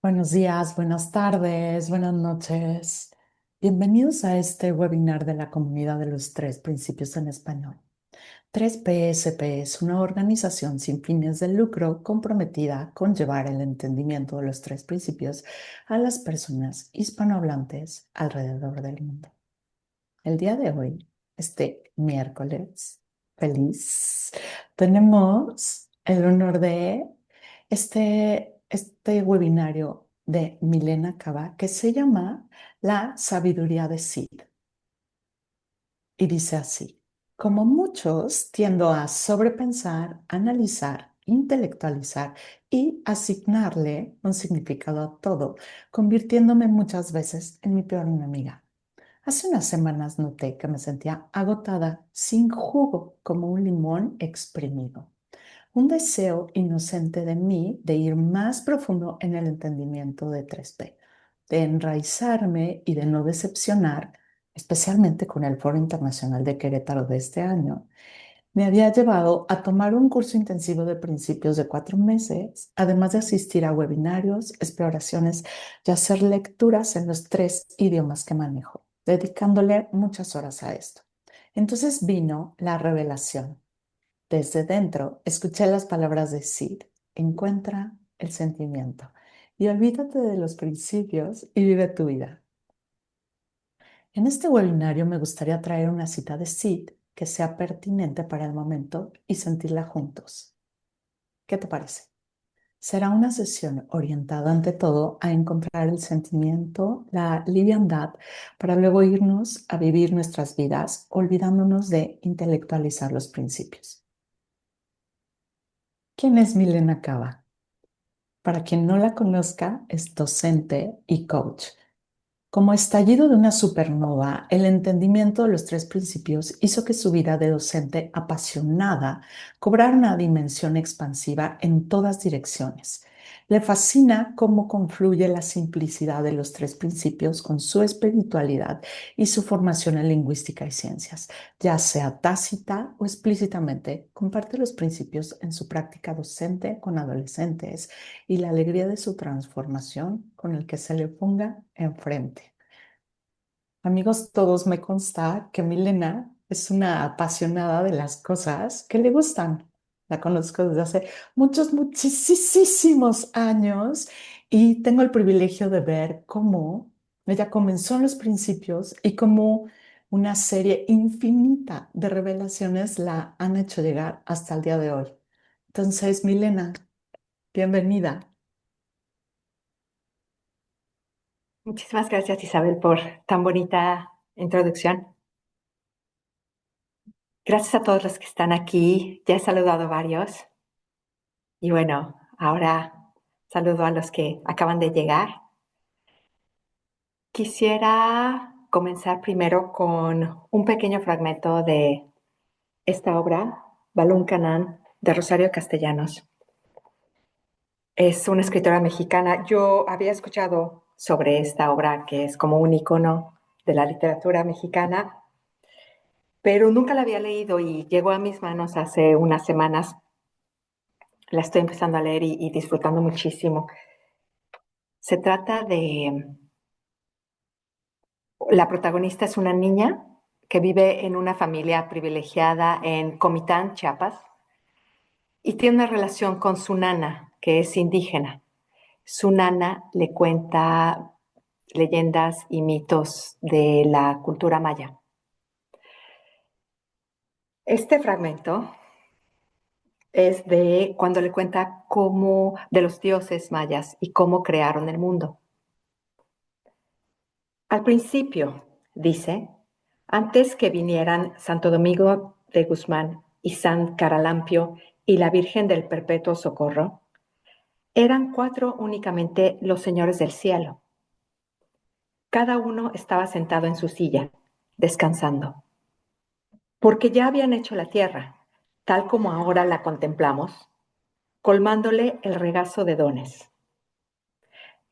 Buenos días, buenas tardes, buenas noches. Bienvenidos a este webinar de la Comunidad de los Tres Principios en Español. 3PSP es una organización sin fines de lucro comprometida con llevar el entendimiento de los tres principios a las personas hispanohablantes alrededor del mundo. El día de hoy, este miércoles feliz, tenemos el honor de este webinario de Milena Cava que se llama La sabiduría de Sid. Y dice así: como muchos, tiendo a sobrepensar, analizar, intelectualizar y asignarle un significado a todo, convirtiéndome muchas veces en mi peor enemiga. Hace unas semanas noté que me sentía agotada, sin jugo, como un limón exprimido. Un deseo inocente de mí de ir más profundo en el entendimiento de 3P, de enraizarme y de no decepcionar, especialmente con el Foro Internacional de Querétaro de este año, me había llevado a tomar un curso intensivo de principios de 4 meses, además de asistir a webinarios, exploraciones y hacer lecturas en los 3 idiomas que manejo, dedicándole muchas horas a esto. Entonces vino la revelación. Desde dentro escuché las palabras de Sid: encuentra el sentimiento y olvídate de los principios y vive tu vida. En este webinario me gustaría traer una cita de Sid que sea pertinente para el momento y sentirla juntos. ¿Qué te parece? Será una sesión orientada ante todo a encontrar el sentimiento, la liviandad, para luego irnos a vivir nuestras vidas olvidándonos de intelectualizar los principios. ¿Quién es Milena Cava? Para quien no la conozca, es docente y coach. Como estallido de una supernova, el entendimiento de los tres principios hizo que su vida de docente apasionada cobrara una dimensión expansiva en todas direcciones. Le fascina cómo confluye la simplicidad de los tres principios con su espiritualidad y su formación en lingüística y ciencias, ya sea tácita o explícitamente. Comparte los principios en su práctica docente con adolescentes y la alegría de su transformación con el que se le ponga enfrente. Amigos, todos, me consta que Milena es una apasionada de las cosas que le gustan. La conozco desde hace muchísimos años y tengo el privilegio de ver cómo ella comenzó en los principios y cómo una serie infinita de revelaciones la han hecho llegar hasta el día de hoy. Entonces, Milena, bienvenida. Muchísimas gracias, Isabel, por tan bonita introducción. Gracias a todos los que están aquí. Ya he saludado a varios. Y bueno, ahora saludo a los que acaban de llegar. Quisiera comenzar primero con un pequeño fragmento de esta obra, Balún Canán, de Rosario Castellanos. Es una escritora mexicana. Yo había escuchado sobre esta obra, que es como un icono de la literatura mexicana, pero nunca la había leído y llegó a mis manos hace unas semanas. La estoy empezando a leer y disfrutando muchísimo. Se trata de... La protagonista es una niña que vive en una familia privilegiada en Comitán, Chiapas, y tiene una relación con su nana, que es indígena. Su nana le cuenta leyendas y mitos de la cultura maya. Este fragmento es de cuando le cuenta cómo de los dioses mayas y cómo crearon el mundo. Al principio, dice, antes que vinieran Santo Domingo de Guzmán y San Caralampio y la Virgen del Perpetuo Socorro, eran 4 únicamente los señores del cielo. Cada uno estaba sentado en su silla, descansando, porque ya habían hecho la tierra, tal como ahora la contemplamos, colmándole el regazo de dones.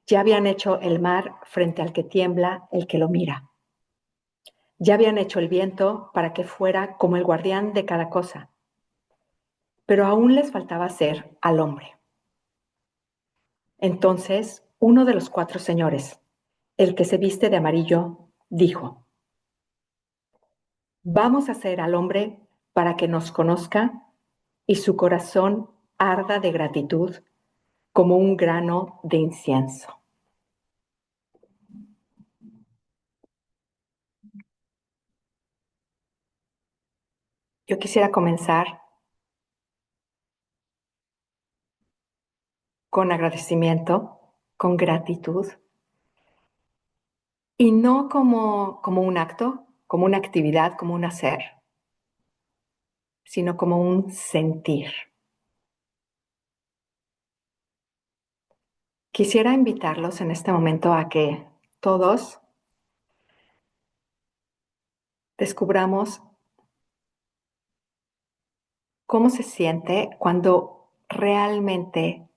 Ya habían hecho el mar frente al que tiembla el que lo mira. Ya habían hecho el viento para que fuera como el guardián de cada cosa, pero aún les faltaba ser al hombre. Entonces, uno de los 4 señores, el que se viste de amarillo, dijo: Vamos a hacer al hombre para que nos conozca y su corazón arda de gratitud como un grano de incienso. Yo quisiera comenzar con agradecimiento, con gratitud, y no como un acto, como una actividad, como un hacer, sino como un sentir. Quisiera invitarlos en este momento a que todos descubramos cómo se siente cuando realmente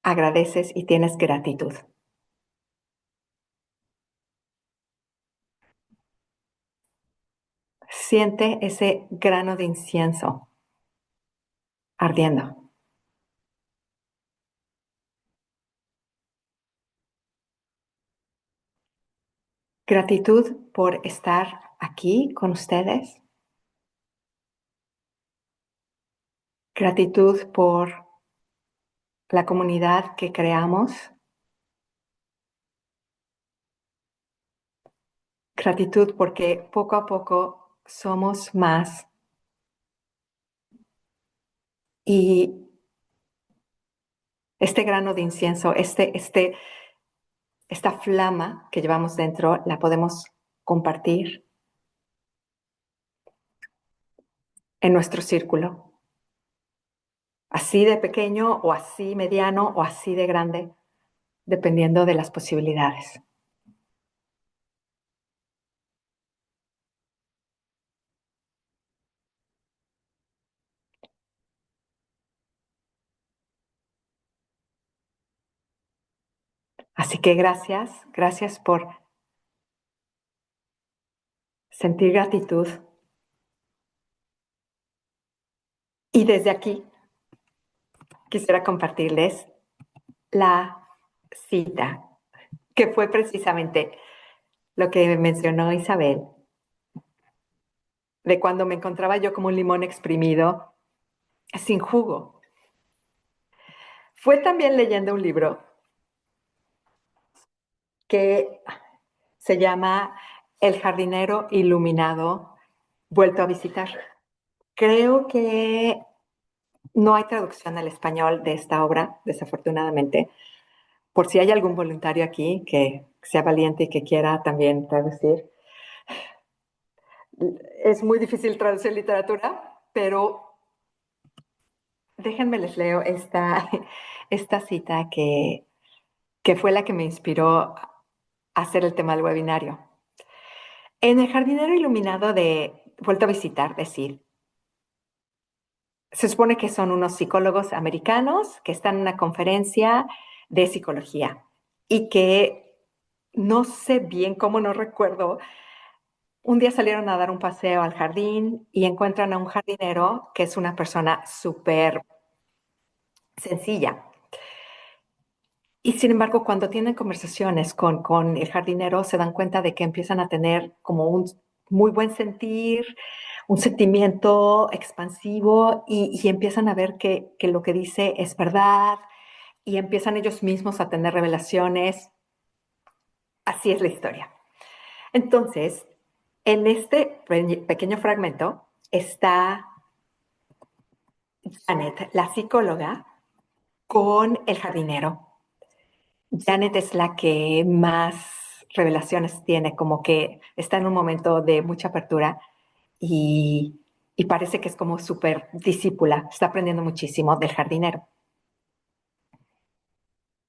agradeces y tienes gratitud. Siente ese grano de incienso ardiendo. Gratitud por estar aquí con ustedes. Gratitud por la comunidad que creamos. Gratitud porque poco a poco somos más y este grano de incienso, esta flama que llevamos dentro, la podemos compartir en nuestro círculo. Así de pequeño o así mediano o así de grande, dependiendo de las posibilidades. Así que gracias por sentir gratitud. Y desde aquí quisiera compartirles la cita, que fue precisamente lo que mencionó Isabel, de cuando me encontraba yo como un limón exprimido, sin jugo. Fue también leyendo un libro que se llama El jardinero iluminado, vuelto a visitar. Creo que no hay traducción al español de esta obra, desafortunadamente. Por si hay algún voluntario aquí que sea valiente y que quiera también traducir. Es muy difícil traducir literatura, pero déjenme les leo esta cita que fue la que me inspiró a hacer el tema del webinario. En El jardinero iluminado de Vuelto a visitar, decir, se supone que son unos psicólogos americanos que están en una conferencia de psicología y que no sé bien cómo, no recuerdo, un día salieron a dar un paseo al jardín y encuentran a un jardinero que es una persona súper sencilla. Y sin embargo, cuando tienen conversaciones con el jardinero, se dan cuenta de que empiezan a tener como un muy buen sentir, un sentimiento expansivo y empiezan a ver que lo que dice es verdad y empiezan ellos mismos a tener revelaciones. Así es la historia. Entonces, en este pequeño fragmento está Janet, la psicóloga, con el jardinero. Janet es la que más revelaciones tiene, como que está en un momento de mucha apertura y parece que es como súper discípula, está aprendiendo muchísimo del jardinero.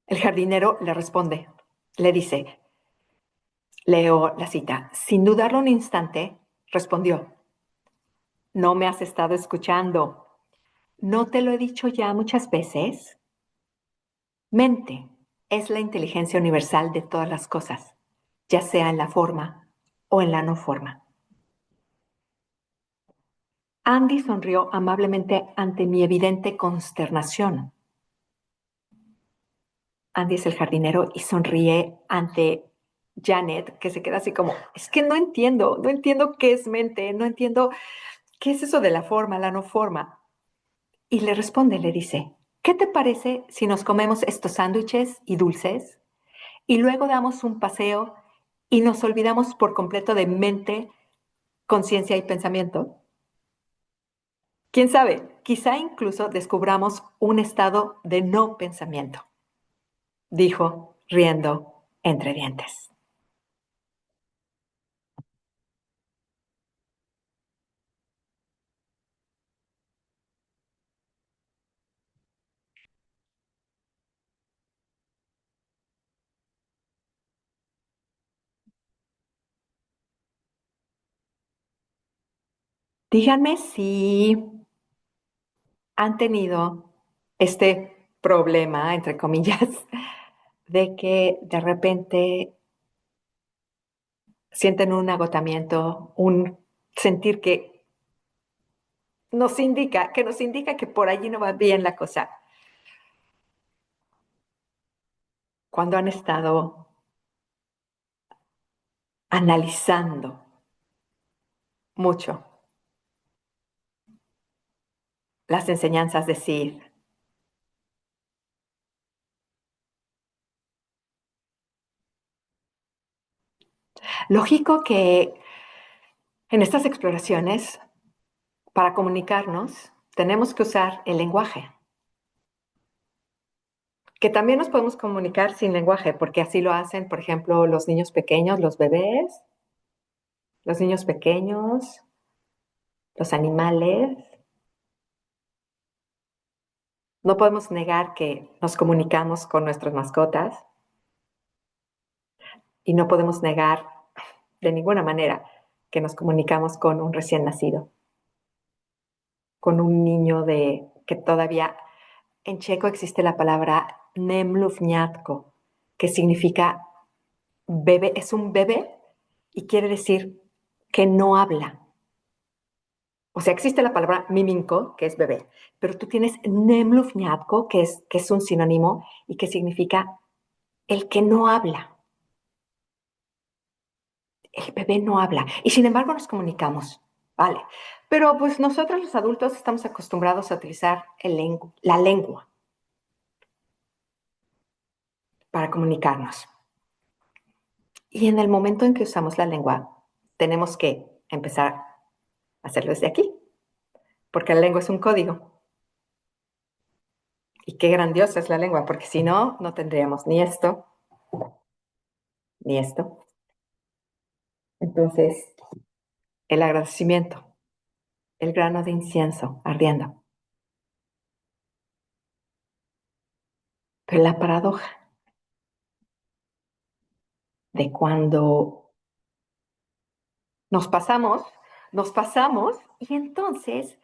El jardinero le responde, le dice, leo la cita, sin dudarlo un instante, respondió, no me has estado escuchando, ¿no te lo he dicho ya muchas veces? Mente es la inteligencia universal de todas las cosas. ya sea en la forma o en la no forma. Andy sonrió amablemente ante mi evidente consternación. Andy es el jardinero y sonríe ante Janet, que se queda así como, es que no entiendo qué es mente, no entiendo qué es eso de la forma, la no forma. Y le responde, le dice, ¿qué te parece si nos comemos estos sándwiches y dulces y luego damos un paseo y nos olvidamos por completo de mente, conciencia y pensamiento? ¿Quién sabe? Quizá incluso descubramos un estado de no pensamiento, dijo, riendo entre dientes. Díganme si han tenido este problema, entre comillas, de que de repente sienten un agotamiento, un sentir que nos indica que por allí no va bien la cosa. Cuando han estado analizando mucho las enseñanzas de Sid. Lógico que en estas exploraciones, para comunicarnos, tenemos que usar el lenguaje. Que también nos podemos comunicar sin lenguaje, porque así lo hacen, por ejemplo, los niños pequeños, los bebés, los niños pequeños, los animales. No podemos negar que nos comunicamos con nuestras mascotas y no podemos negar de ninguna manera que nos comunicamos con un recién nacido, con un niño de que todavía en checo existe la palabra nemluvňatko, que significa bebé, es un bebé y quiere decir que no habla. O sea, existe la palabra miminko, que es bebé, pero tú tienes nemluvňatko, que es un sinónimo y que significa el que no habla. El bebé no habla y sin embargo nos comunicamos, ¿vale? Pero pues nosotros los adultos estamos acostumbrados a utilizar la lengua para comunicarnos. Y en el momento en que usamos la lengua, tenemos que empezar a hacerlo desde aquí, porque la lengua es un código. Y qué grandiosa es la lengua, porque si no, no tendríamos ni esto, ni esto. Entonces, el agradecimiento, el grano de incienso ardiendo. Pero la paradoja de cuando nos pasamos y entonces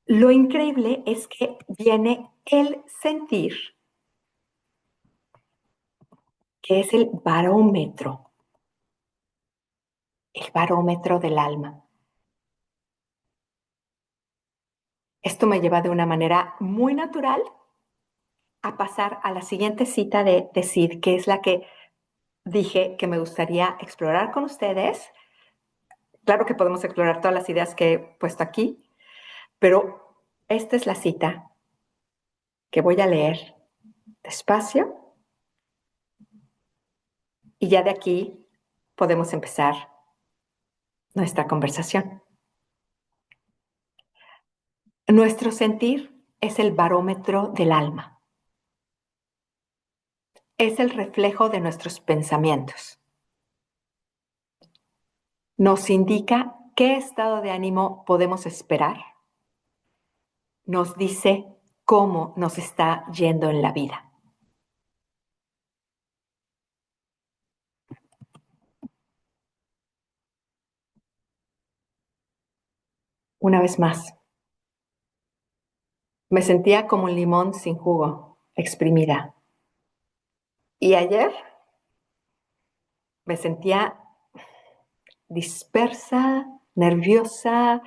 lo increíble es que viene el sentir, que es el barómetro del alma. Esto me lleva de una manera muy natural a pasar a la siguiente cita de Sid, que es la que dije que me gustaría explorar con ustedes. Claro que podemos explorar todas las ideas que he puesto aquí, pero esta es la cita que voy a leer despacio y ya de aquí podemos empezar nuestra conversación. Nuestro sentir es el barómetro del alma. Es el reflejo de nuestros pensamientos. Nos indica qué estado de ánimo podemos esperar. Nos dice cómo nos está yendo en la vida. Una vez más, me sentía como un limón sin jugo, exprimida. Y ayer Me sentía dispersa, nerviosa,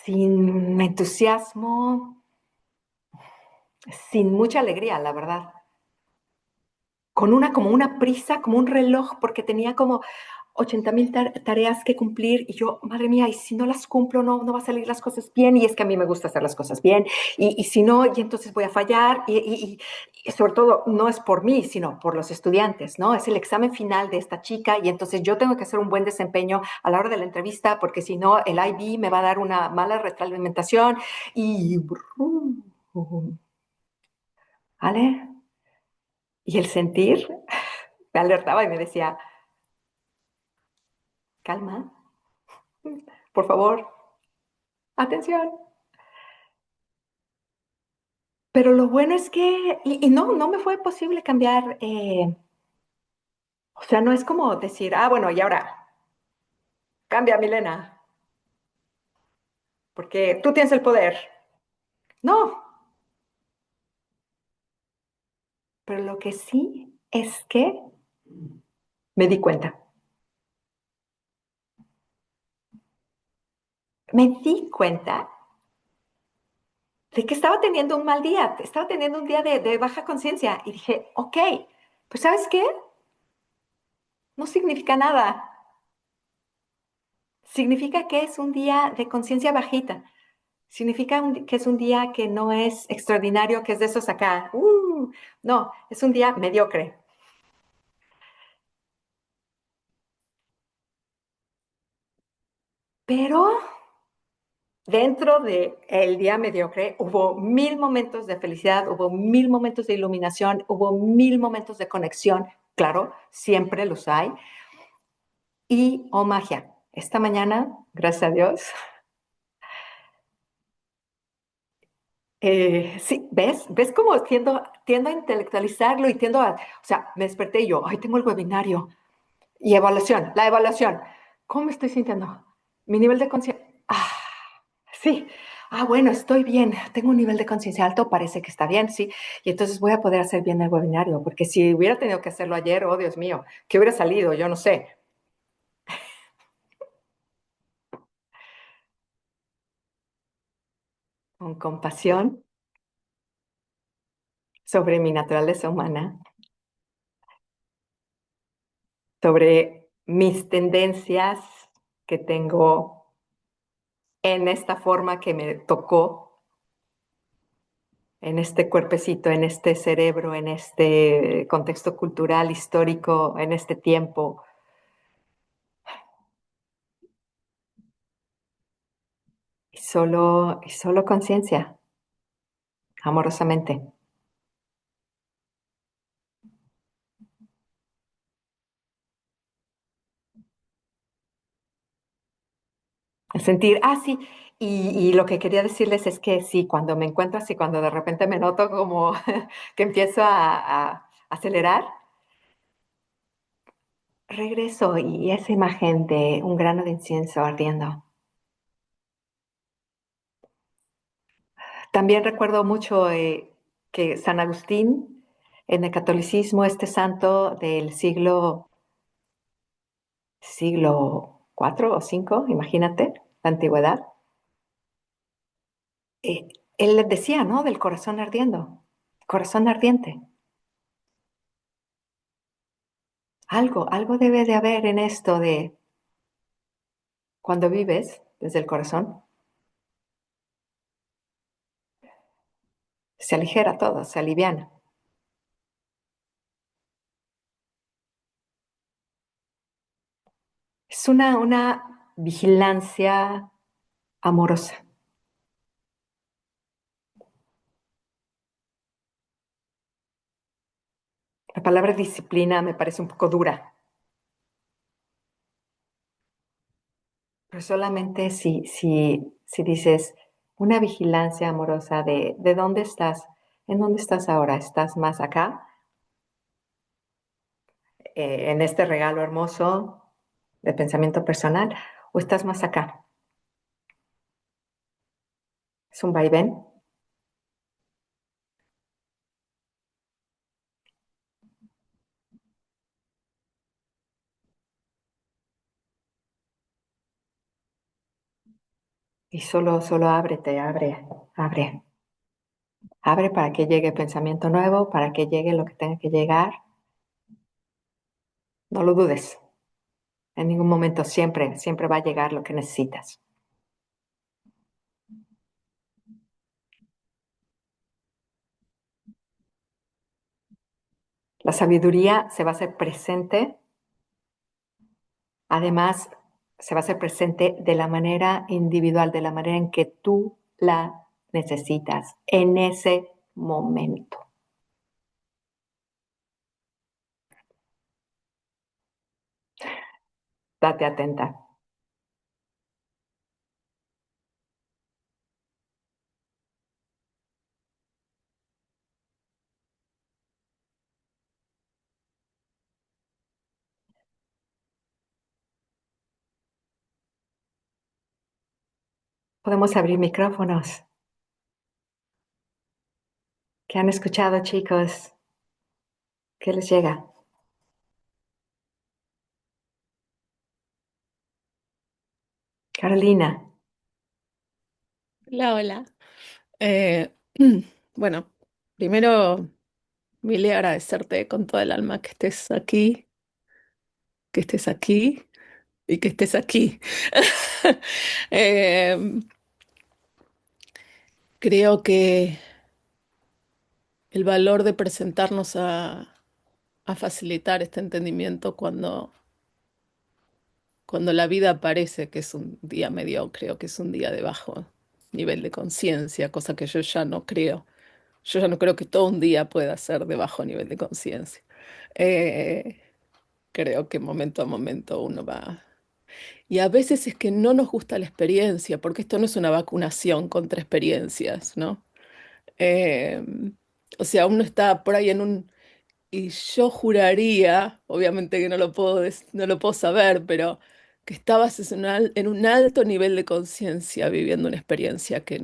sin entusiasmo, sin mucha alegría, la verdad. Con como una prisa, como un reloj, porque tenía como 80,000 tareas que cumplir y yo, madre mía, y si no las cumplo, no va a salir las cosas bien, y es que a mí me gusta hacer las cosas bien, y si no, y entonces voy a fallar, y sobre todo no es por mí, sino por los estudiantes, ¿no? Es el examen final de esta chica, y entonces yo tengo que hacer un buen desempeño a la hora de la entrevista, porque si no, el IB me va a dar una mala retroalimentación, y... ¿Vale? Y el sentir me alertaba y me decía, calma, por favor, atención. Pero lo bueno es que, y no me fue posible cambiar, o sea, no es como decir, bueno, y ahora, cambia, Milena, porque tú tienes el poder. No, pero lo que sí es que me di cuenta. Me di cuenta de que estaba teniendo un mal día, estaba teniendo un día de baja conciencia y dije, ok, pues ¿sabes qué? No significa nada. Significa que es un día de conciencia bajita. Significa que es un día que no es extraordinario, que es de esos acá. No, es un día mediocre. Pero dentro del día mediocre hubo 1,000 momentos de felicidad, hubo 1,000 momentos de iluminación, hubo 1,000 momentos de conexión. Claro, siempre los hay. Y, oh magia, esta mañana, gracias a Dios, sí, ¿ves cómo tiendo a intelectualizarlo y o sea, me desperté y yo, ay, tengo el webinario y evaluación, la evaluación. ¿Cómo me estoy sintiendo? Mi nivel de conciencia, sí, bueno, estoy bien, tengo un nivel de conciencia alto, parece que está bien, sí, y entonces voy a poder hacer bien el webinario, porque si hubiera tenido que hacerlo ayer, oh Dios mío, ¿qué hubiera salido? Yo no sé. Con compasión sobre mi naturaleza humana, sobre mis tendencias que tengo en esta forma que me tocó, en este cuerpecito, en este cerebro, en este contexto cultural, histórico, en este tiempo. Y solo conciencia, amorosamente. Sentir, sí. Y lo que quería decirles es que sí, cuando me encuentro así, cuando de repente me noto como que empiezo a acelerar, regreso y esa imagen de un grano de incienso ardiendo. También recuerdo mucho que San Agustín, en el catolicismo, este santo del siglo IV o V, imagínate, la antigüedad, él les decía, ¿no? Del corazón ardiendo, corazón ardiente. Algo debe de haber en esto de cuando vives desde el corazón, se aligera todo, se aliviana. Es una vigilancia amorosa. La palabra disciplina me parece un poco dura, pero solamente si dices una vigilancia amorosa de dónde estás, en dónde estás ahora. ¿Estás más acá, en este regalo hermoso de pensamiento personal, o estás más acá? Es un vaivén. Y solo ábrete, abre. Abre para que llegue pensamiento nuevo, para que llegue lo que tenga que llegar. No lo dudes. En ningún momento siempre va a llegar lo que necesitas. La sabiduría se va a hacer presente. Además, se va a hacer presente de la manera individual, de la manera en que tú la necesitas en ese momento. Date atenta. Podemos abrir micrófonos. ¿Qué han escuchado, chicos? ¿Qué les llega? Carolina. Hola, hola. Eh, bueno, primero, Mile, agradecerte con todo el alma que estés aquí y que estés aquí. Eh, Creo que el valor de presentarnos a facilitar este entendimiento cuando la vida parece que es un día mediocre o que es un día de bajo nivel de conciencia, cosa que yo ya no creo. Yo ya no creo que todo un día pueda ser de bajo nivel de conciencia. Eh, Creo que momento a momento uno va. Y a veces es que no nos gusta la experiencia, porque esto no es una vacunación contra experiencias, ¿no? Eh, o sea, uno está por ahí en un. Y yo juraría, obviamente que no lo puedo saber, pero que estabas en un alto nivel de conciencia viviendo una experiencia que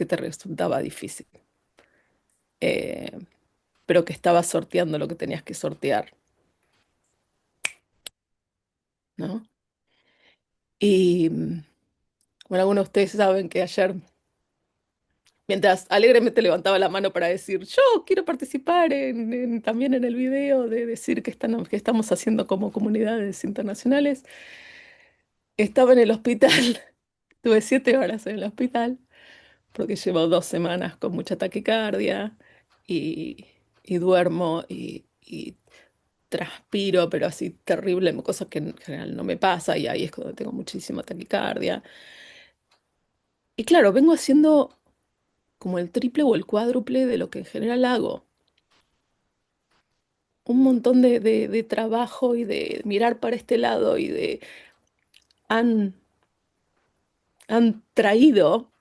te resultaba difícil, eh, pero que estabas sorteando lo que tenías que sortear, ¿no? Y bueno, algunos de ustedes saben que ayer, mientras alegremente levantaba la mano para decir, yo quiero participar también en el video de decir que estamos haciendo como comunidades internacionales, estaba en el hospital, tuve 7 horas en el hospital, porque llevo 2 semanas con mucha taquicardia y, y duermo y transpiro, pero así terrible, cosa que en general no me pasa, y ahí es cuando tengo muchísima taquicardia. Y claro, vengo haciendo como el triple o el cuádruple de lo que en general hago. Un montón de trabajo y de mirar para este lado han, han traído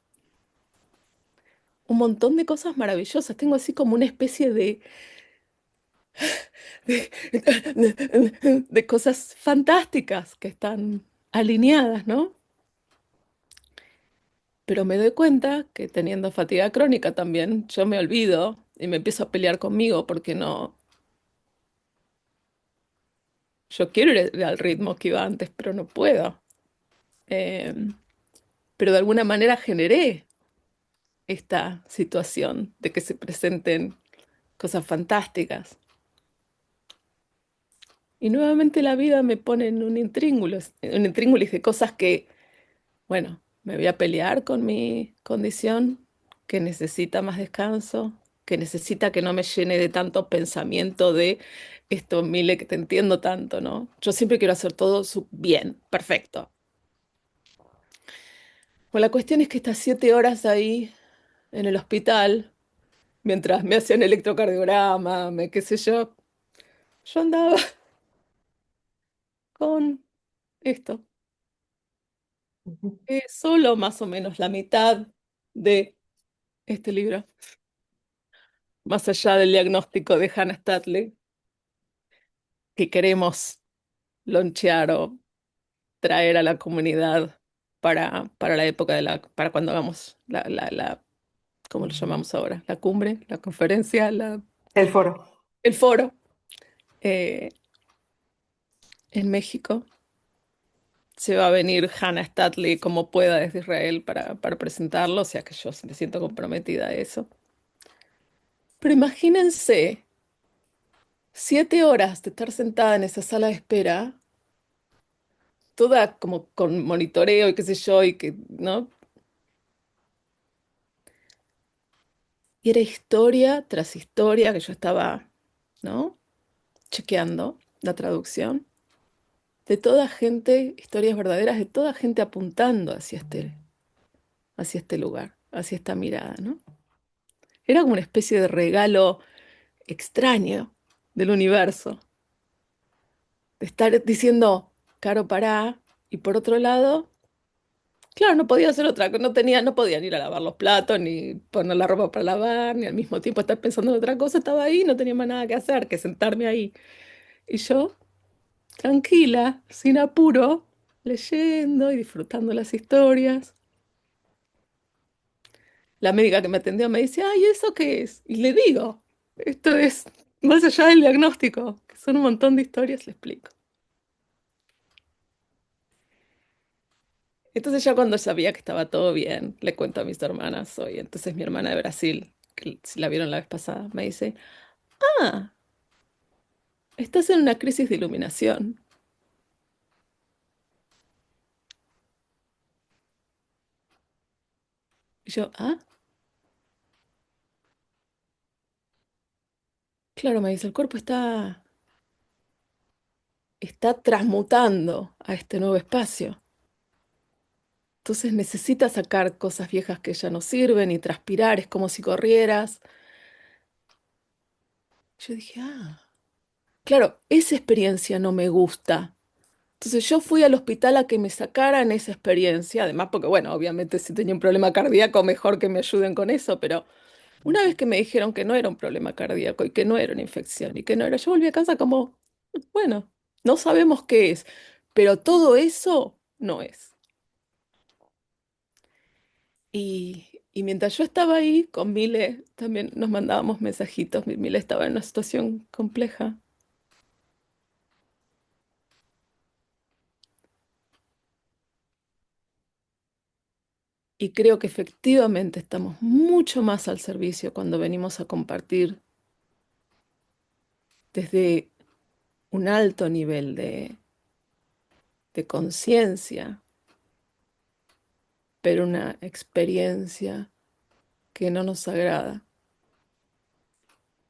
un montón de cosas maravillosas. Tengo así como una especie de cosas fantásticas que están alineadas, ¿no? Pero me doy cuenta que teniendo fatiga crónica también, yo me olvido y me empiezo a pelear conmigo porque no, yo quiero ir al ritmo que iba antes, pero no puedo. Em, pero de alguna manera generé esta situación de que se presenten cosas fantásticas. Y nuevamente la vida me pone en un intríngulis de cosas que, bueno, me voy a pelear con mi condición, que necesita más descanso, que necesita que no me llene de tanto pensamiento de esto, Mile, que te entiendo tanto, ¿no? Yo siempre quiero hacer todo bien, perfecto. Pues la cuestión es que estas 7 horas ahí en el hospital, mientras me hacían electrocardiograma, qué sé yo andaba con esto, solo más o menos la mitad de este libro, más allá del diagnóstico de Hannah Statler, que queremos lonchear o traer a la comunidad para la época para cuando hagamos ¿cómo lo llamamos ahora? La cumbre, la conferencia, El foro. el foro eh, en México. se va a venir Hannah Statley como pueda desde Israel para presentarlo, o sea que yo me siento comprometida a eso. Pero imagínense 7 horas de estar sentada en esa sala de espera, toda como con monitoreo y qué sé yo, y que, ¿no? Y era historia tras historia que yo estaba, ¿no? Chequeando la traducción, de toda gente, historias verdaderas, de toda gente apuntando hacia este lugar, hacia esta mirada, ¿no? Era como una especie de regalo extraño del universo, de estar diciendo, Caro, pará, y por otro lado, claro, no podía hacer otra cosa, no podían ir a lavar los platos, ni poner la ropa para lavar, ni al mismo tiempo estar pensando en otra cosa, estaba ahí, no tenía más nada que hacer que sentarme ahí. Y yo, tranquila, sin apuro, leyendo y disfrutando las historias. La médica que me atendió me dice, ay, ¿eso qué es? Y le digo, esto es más allá del diagnóstico, que son un montón de historias, le explico. Entonces ya cuando sabía que estaba todo bien, le cuento a mis hermanas hoy. Entonces mi hermana de Brasil, que si la vieron la vez pasada, me dice, ah, estás en una crisis de iluminación. Y yo, ah, claro, me dice, el cuerpo está transmutando a este nuevo espacio. Entonces necesitas sacar cosas viejas que ya no sirven y transpirar, es como si corrieras. Yo dije, ah, claro, esa experiencia no me gusta. Entonces yo fui al hospital a que me sacaran esa experiencia, además porque, bueno, obviamente si tenía un problema cardíaco, mejor que me ayuden con eso, pero una vez que me dijeron que no era un problema cardíaco y que no era una infección y que no era, yo volví a casa como, bueno, no sabemos qué es, pero todo eso no es. Y mientras yo estaba ahí con Mile, también nos mandábamos mensajitos. Mile estaba en una situación compleja. Y creo que efectivamente estamos mucho más al servicio cuando venimos a compartir desde un alto nivel de conciencia, pero una experiencia que no nos agrada.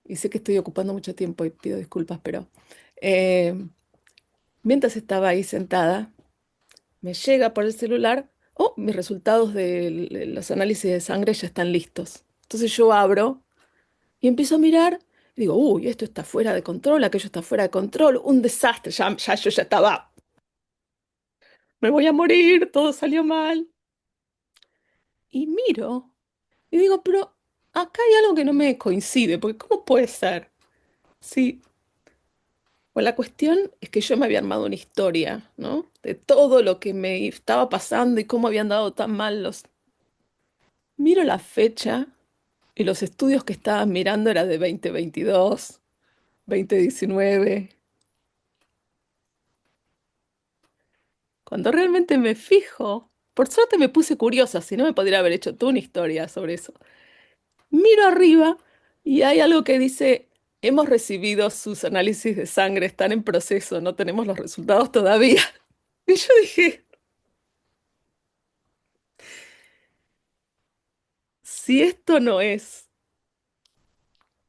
Y sé que estoy ocupando mucho tiempo y pido disculpas, pero eh, mientras estaba ahí sentada, me llega por el celular, oh, mis resultados de los análisis de sangre ya están listos. Entonces yo abro y empiezo a mirar y digo, uy, esto está fuera de control, aquello está fuera de control, un desastre, ya yo ya estaba, me voy a morir, todo salió mal. Y miro y digo, pero acá hay algo que no me coincide, porque ¿cómo puede ser? Sí, pues la cuestión es que yo me había armado una historia, ¿no? De todo lo que me estaba pasando y cómo habían dado tan mal los... Miro la fecha y los estudios que estaban mirando era de 2022, 2019. Cuando realmente me fijo, por suerte me puse curiosa, si no me podría haber hecho toda una historia sobre eso. Miro arriba y hay algo que dice, hemos recibido sus análisis de sangre, están en proceso, no tenemos los resultados todavía. Y yo dije, si esto no es,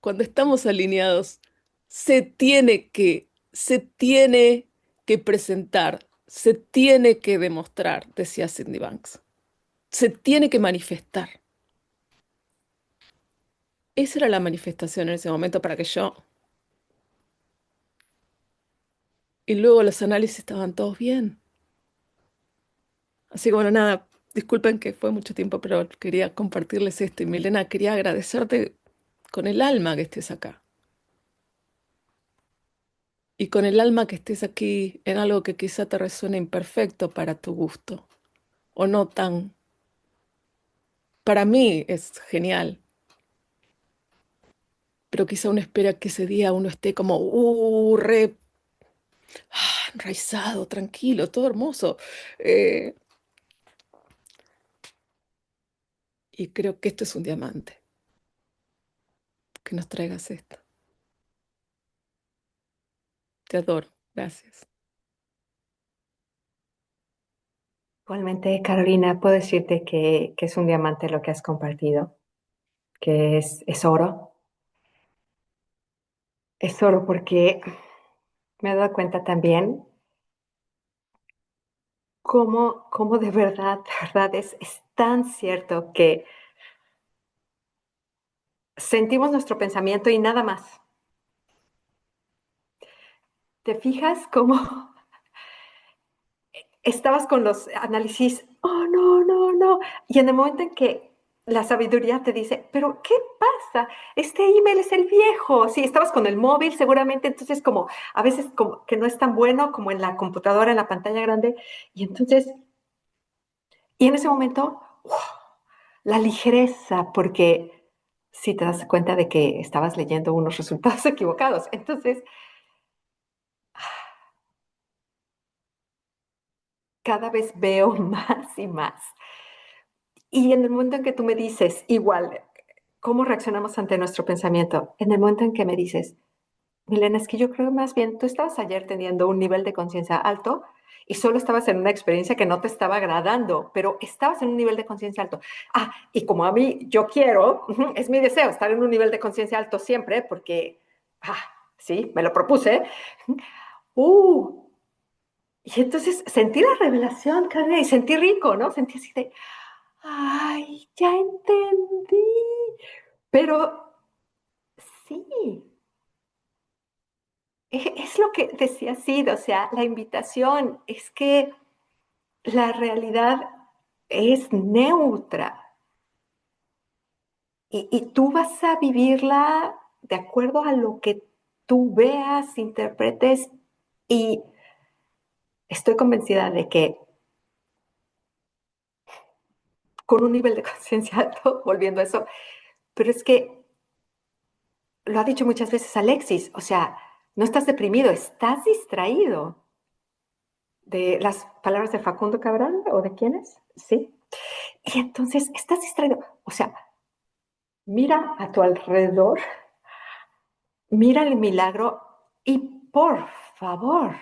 cuando estamos alineados, se tiene que presentar, se tiene que demostrar, decía Cindy Banks. Se tiene que manifestar. Esa era la manifestación en ese momento para que yo... Y luego los análisis estaban todos bien. Así que bueno, nada, disculpen que fue mucho tiempo, pero quería compartirles esto. Y Milena, quería agradecerte con el alma que estés acá. Y con el alma que estés aquí en algo que quizá te resuene imperfecto para tu gusto. O no tan... Para mí es genial, pero quizá uno espera que ese día uno esté como, re enraizado, tranquilo, todo hermoso. Eh, y creo que esto es un diamante, que nos traigas esto. Te adoro, gracias. Igualmente, Carolina, puedo decirte que es un diamante lo que has compartido, que es oro. Es oro porque me he dado cuenta también cómo de verdad es tan cierto que sentimos nuestro pensamiento y nada más. ¿Te fijas cómo estabas con los análisis? Oh, no, no, no. Y en el momento en que la sabiduría te dice, pero ¿qué pasa? Este email es el viejo. Sí, estabas con el móvil seguramente, entonces como a veces como que no es tan bueno como en la computadora, en la pantalla grande. Y entonces, y en ese momento, ¡wow! La ligereza, porque sí te das cuenta de que estabas leyendo unos resultados equivocados. Entonces, cada vez veo más y más. Y en el momento en que tú me dices, igual, ¿cómo reaccionamos ante nuestro pensamiento? En el momento en que me dices, Milena, es que yo creo más bien, tú estabas ayer teniendo un nivel de conciencia alto y solo estabas en una experiencia que no te estaba agradando, pero estabas en un nivel de conciencia alto. Ah, y como a mí yo quiero, es mi deseo estar en un nivel de conciencia alto siempre, porque, sí, me lo propuse. Uh, y entonces sentí la revelación, Karen, y sentí rico, ¿no? Sentí así de, ay, ya entendí. Pero sí, es lo que decía Sid, o sea, la invitación es que la realidad es neutra y tú vas a vivirla de acuerdo a lo que tú veas, interpretes y estoy convencida de que con un nivel de conciencia alto, volviendo a eso, pero es que lo ha dicho muchas veces Alexis, o sea, no estás deprimido, estás distraído. De las palabras de Facundo Cabral o de quiénes, sí. Y entonces estás distraído, o sea, mira a tu alrededor, mira el milagro y por favor,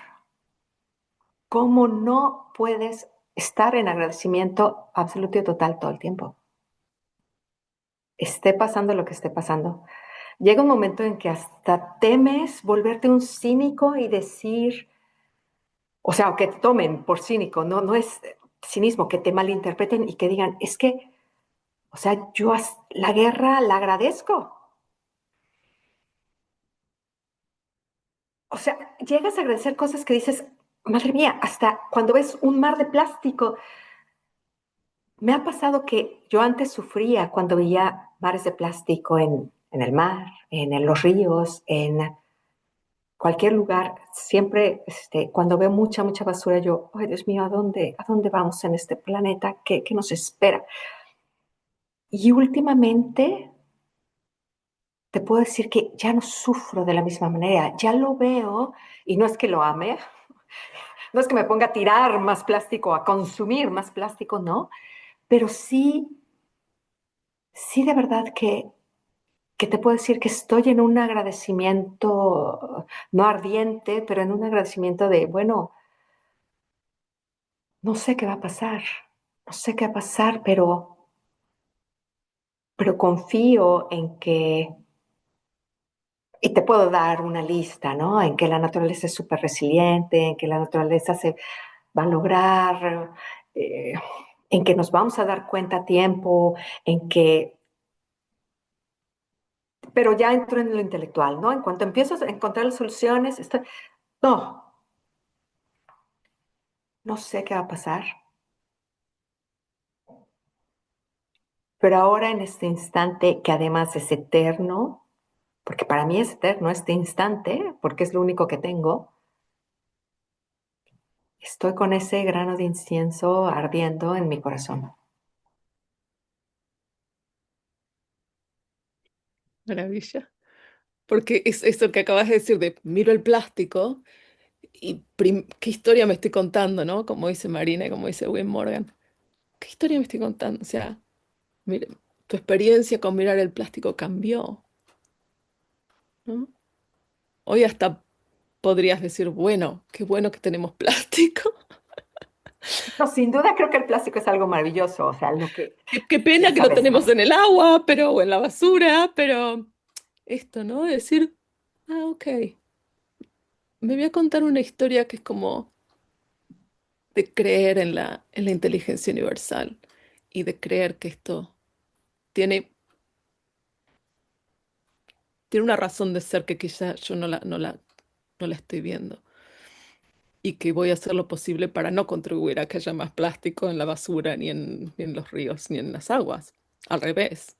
¿cómo no puedes estar en agradecimiento absoluto y total todo el tiempo? Esté pasando lo que esté pasando. Llega un momento en que hasta temes volverte un cínico y decir, o sea, o que te tomen por cínico, no es cinismo, que te malinterpreten y que digan, es que, o sea, yo la guerra la agradezco. O sea, llegas a agradecer cosas que dices, madre mía, hasta cuando ves un mar de plástico. Me ha pasado que yo antes sufría cuando veía mares de plástico en el mar, los ríos, en cualquier lugar. Siempre, cuando veo mucha basura, yo, ay Dios mío, a dónde vamos en este planeta? ¿Qué nos espera? Y últimamente te puedo decir que ya no sufro de la misma manera, ya lo veo y no es que lo ame, no es que me ponga a tirar más plástico, a consumir más plástico, no, pero sí de verdad que te puedo decir que estoy en un agradecimiento, no ardiente, pero en un agradecimiento de, bueno, no sé qué va a pasar, no sé qué va a pasar, pero confío en que, y te puedo dar una lista, ¿no? En que la naturaleza es súper resiliente, en que la naturaleza se va a lograr, eh, en que nos vamos a dar cuenta a tiempo, en que, pero ya entro en lo intelectual, ¿no? En cuanto empiezo a encontrar las soluciones, no, no sé qué va a pasar, pero ahora en este instante, que además es eterno, porque para mí es eterno este instante, porque es lo único que tengo, estoy con ese grano de incienso ardiendo en mi corazón. Maravilla. Porque es eso que acabas de decir de miro el plástico ¿qué historia me estoy contando, no? Como dice Marina y como dice Wim Morgan. ¿Qué historia me estoy contando? O sea, mire, tu experiencia con mirar el plástico cambió, ¿no? Hoy hasta podrías decir, bueno, qué bueno que tenemos plástico. No, sin duda creo que el plástico es algo maravilloso, o sea, lo que, Qué ya pena que lo sabes, tenemos en el agua, pero, o en la basura, pero esto, ¿no? Decir, ok, me voy a contar una historia que es como de creer en la inteligencia universal y de creer que esto tiene, tiene una razón de ser que quizá yo no la estoy viendo y que voy a hacer lo posible para no contribuir a que haya más plástico en la basura, ni en los ríos, ni en las aguas. Al revés,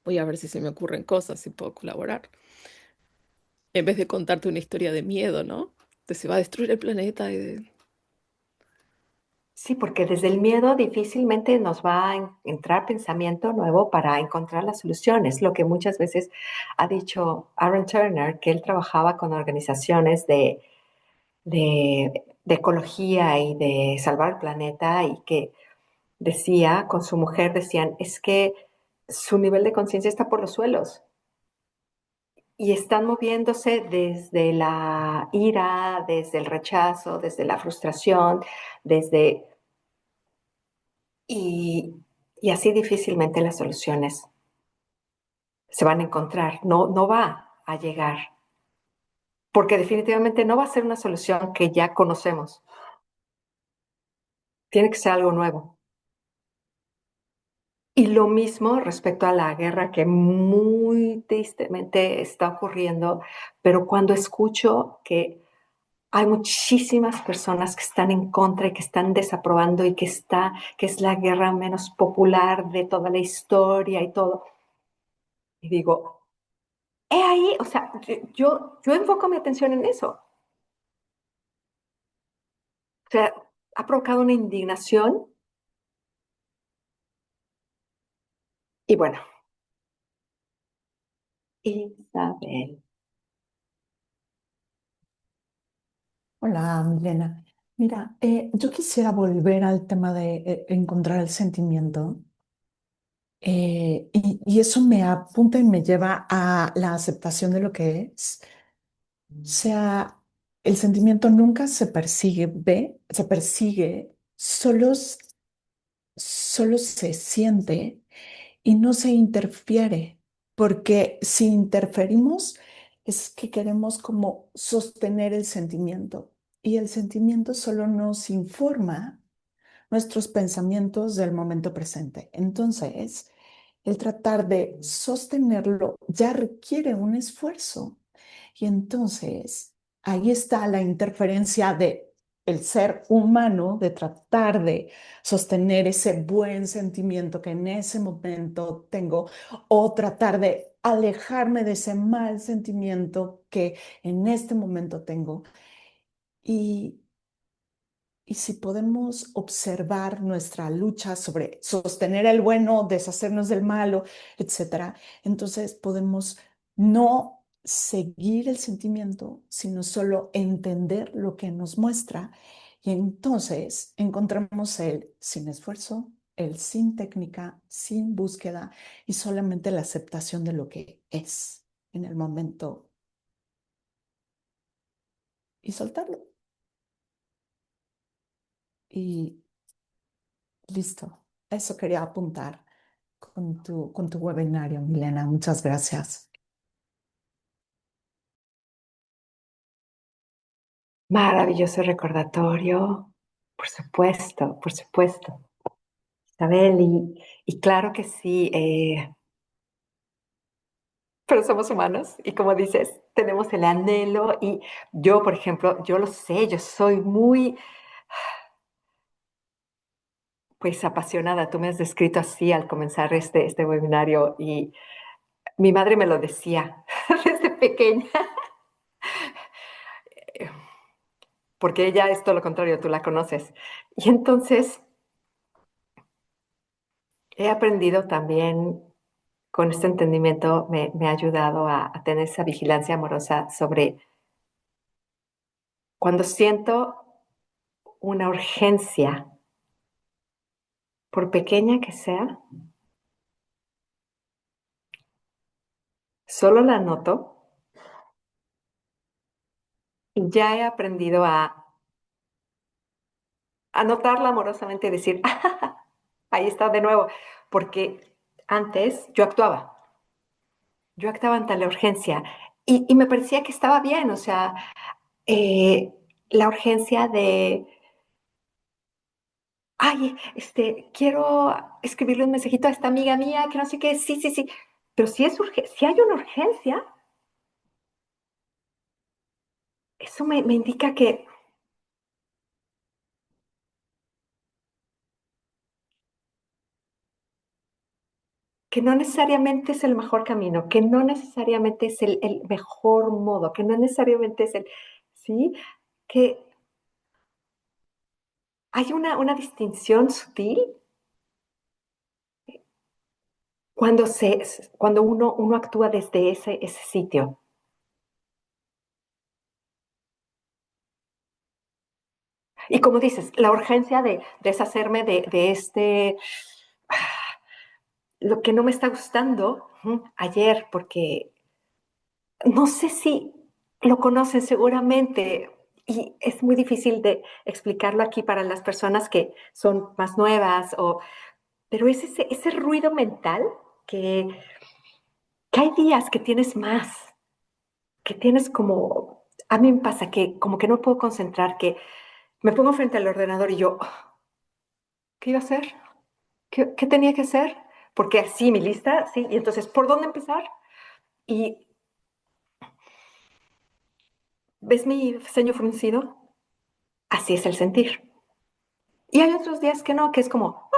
voy a ver si se me ocurren cosas, si puedo colaborar. En vez de contarte una historia de miedo, ¿no? De se va a destruir el planeta y de... sí, porque desde el miedo difícilmente nos va a entrar pensamiento nuevo para encontrar las soluciones. Lo que muchas veces ha dicho Aaron Turner, que él trabajaba con organizaciones de ecología y de salvar el planeta y que decía, con su mujer decían, es que su nivel de conciencia está por los suelos y están moviéndose desde la ira, desde el rechazo, desde la frustración, desde... Y, y así difícilmente las soluciones se van a encontrar, no, no va a llegar, porque definitivamente no va a ser una solución que ya conocemos, tiene que ser algo nuevo. Y lo mismo respecto a la guerra que muy tristemente está ocurriendo, pero cuando escucho que hay muchísimas personas que están en contra y que están desaprobando y que es la guerra menos popular de toda la historia y todo, y digo, he ahí, o sea, yo enfoco mi atención en eso. O sea, ha provocado una indignación y bueno, Isabel. Hola, Milena. Mira, yo quisiera volver al tema de encontrar el sentimiento. Y eso me apunta y me lleva a la aceptación de lo que es. O sea, el sentimiento nunca se persigue, ve, se persigue, solo se siente y no se interfiere, porque si interferimos es que queremos como sostener el sentimiento y el sentimiento solo nos informa nuestros pensamientos del momento presente. Entonces, el tratar de sostenerlo ya requiere un esfuerzo. Y entonces, ahí está la interferencia de el ser humano de tratar de sostener ese buen sentimiento que en ese momento tengo o tratar de alejarme de ese mal sentimiento que en este momento tengo. Y y si podemos observar nuestra lucha sobre sostener el bueno, deshacernos del malo, etcétera, entonces podemos no seguir el sentimiento, sino solo entender lo que nos muestra. Y entonces encontramos el sin esfuerzo, el sin técnica, sin búsqueda y solamente la aceptación de lo que es en el momento y soltarlo. Y listo, eso quería apuntar con tu webinario, Milena. Muchas gracias. Maravilloso recordatorio. Por supuesto, por supuesto. Isabel, y claro que sí, pero somos humanos y como dices, tenemos el anhelo y yo, por ejemplo, yo lo sé, yo soy muy, pues, apasionada. Tú me has descrito así al comenzar este webinario y mi madre me lo decía desde pequeña, porque ella es todo lo contrario, tú la conoces. Y entonces he aprendido también con este entendimiento, me ha ayudado a tener esa vigilancia amorosa sobre cuando siento una urgencia, por pequeña que sea, solo la noto y ya he aprendido a notarla amorosamente y decir, "Ah, ahí está de nuevo", porque antes yo actuaba ante la urgencia y me parecía que estaba bien, o sea, eh, la urgencia de, ay, quiero escribirle un mensajito a esta amiga mía que no sé qué, sí, sí, sí, pero si hay una urgencia, eso me indica que no necesariamente es el mejor camino, que no necesariamente es el mejor modo, que no necesariamente es ¿sí? Que hay una distinción sutil cuando, cuando uno actúa desde ese sitio. Y como dices, la urgencia de deshacerme de lo que no me está gustando ayer, porque no sé si lo conocen seguramente y es muy difícil de explicarlo aquí para las personas que son más nuevas, pero es ese ruido mental que, que hay días que tienes más, que tienes como, a mí me pasa que como que no puedo concentrar, que me pongo frente al ordenador y yo, ¿qué iba a hacer? ¿Qué tenía que hacer? Porque así mi lista, sí, y entonces, ¿por dónde empezar? Y ¿ves mi ceño fruncido? Así es el sentir. Y hay otros días que no, que es como,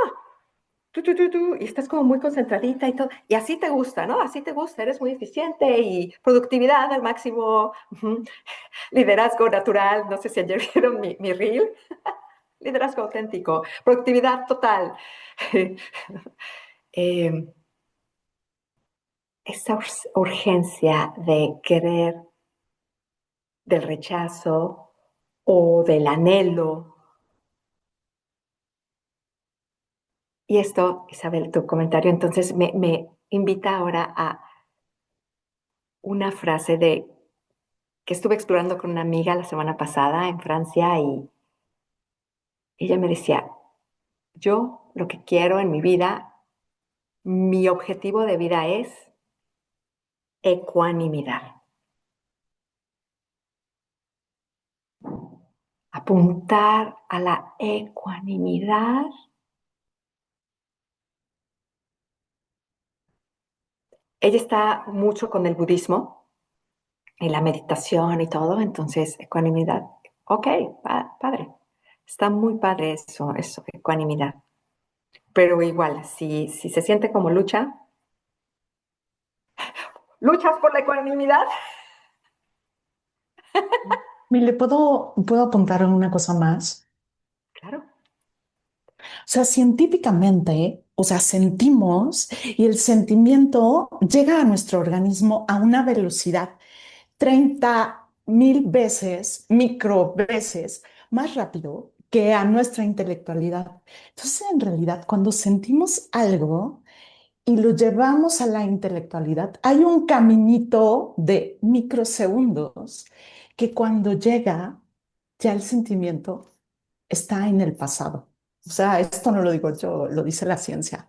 y estás como muy concentradita y todo. Y así te gusta, ¿no? Así te gusta, eres muy eficiente y productividad al máximo, liderazgo natural. No sé si ayer vieron mi reel. Liderazgo auténtico, productividad total. eh, esa urgencia de querer, del rechazo o del anhelo. Y esto, Isabel, tu comentario entonces me invita ahora a una frase que estuve explorando con una amiga la semana pasada en Francia y ella me decía, yo lo que quiero en mi vida, mi objetivo de vida es ecuanimidad. Apuntar a la ecuanimidad. Ella está mucho con el budismo y la meditación y todo, entonces ecuanimidad. Ok, padre. Está muy padre eso, ecuanimidad. Pero igual, si se siente como luchas por la ecuanimidad. ¿Le puedo apuntar en una cosa más? Claro, O sea, científicamente, o sea, sentimos y el sentimiento llega a nuestro organismo a una velocidad 30.000 veces, micro veces más rápido que a nuestra intelectualidad. Entonces, en realidad, cuando sentimos algo y lo llevamos a la intelectualidad, hay un caminito de microsegundos que cuando llega, ya el sentimiento está en el pasado. O sea, esto no lo digo yo, lo dice la ciencia.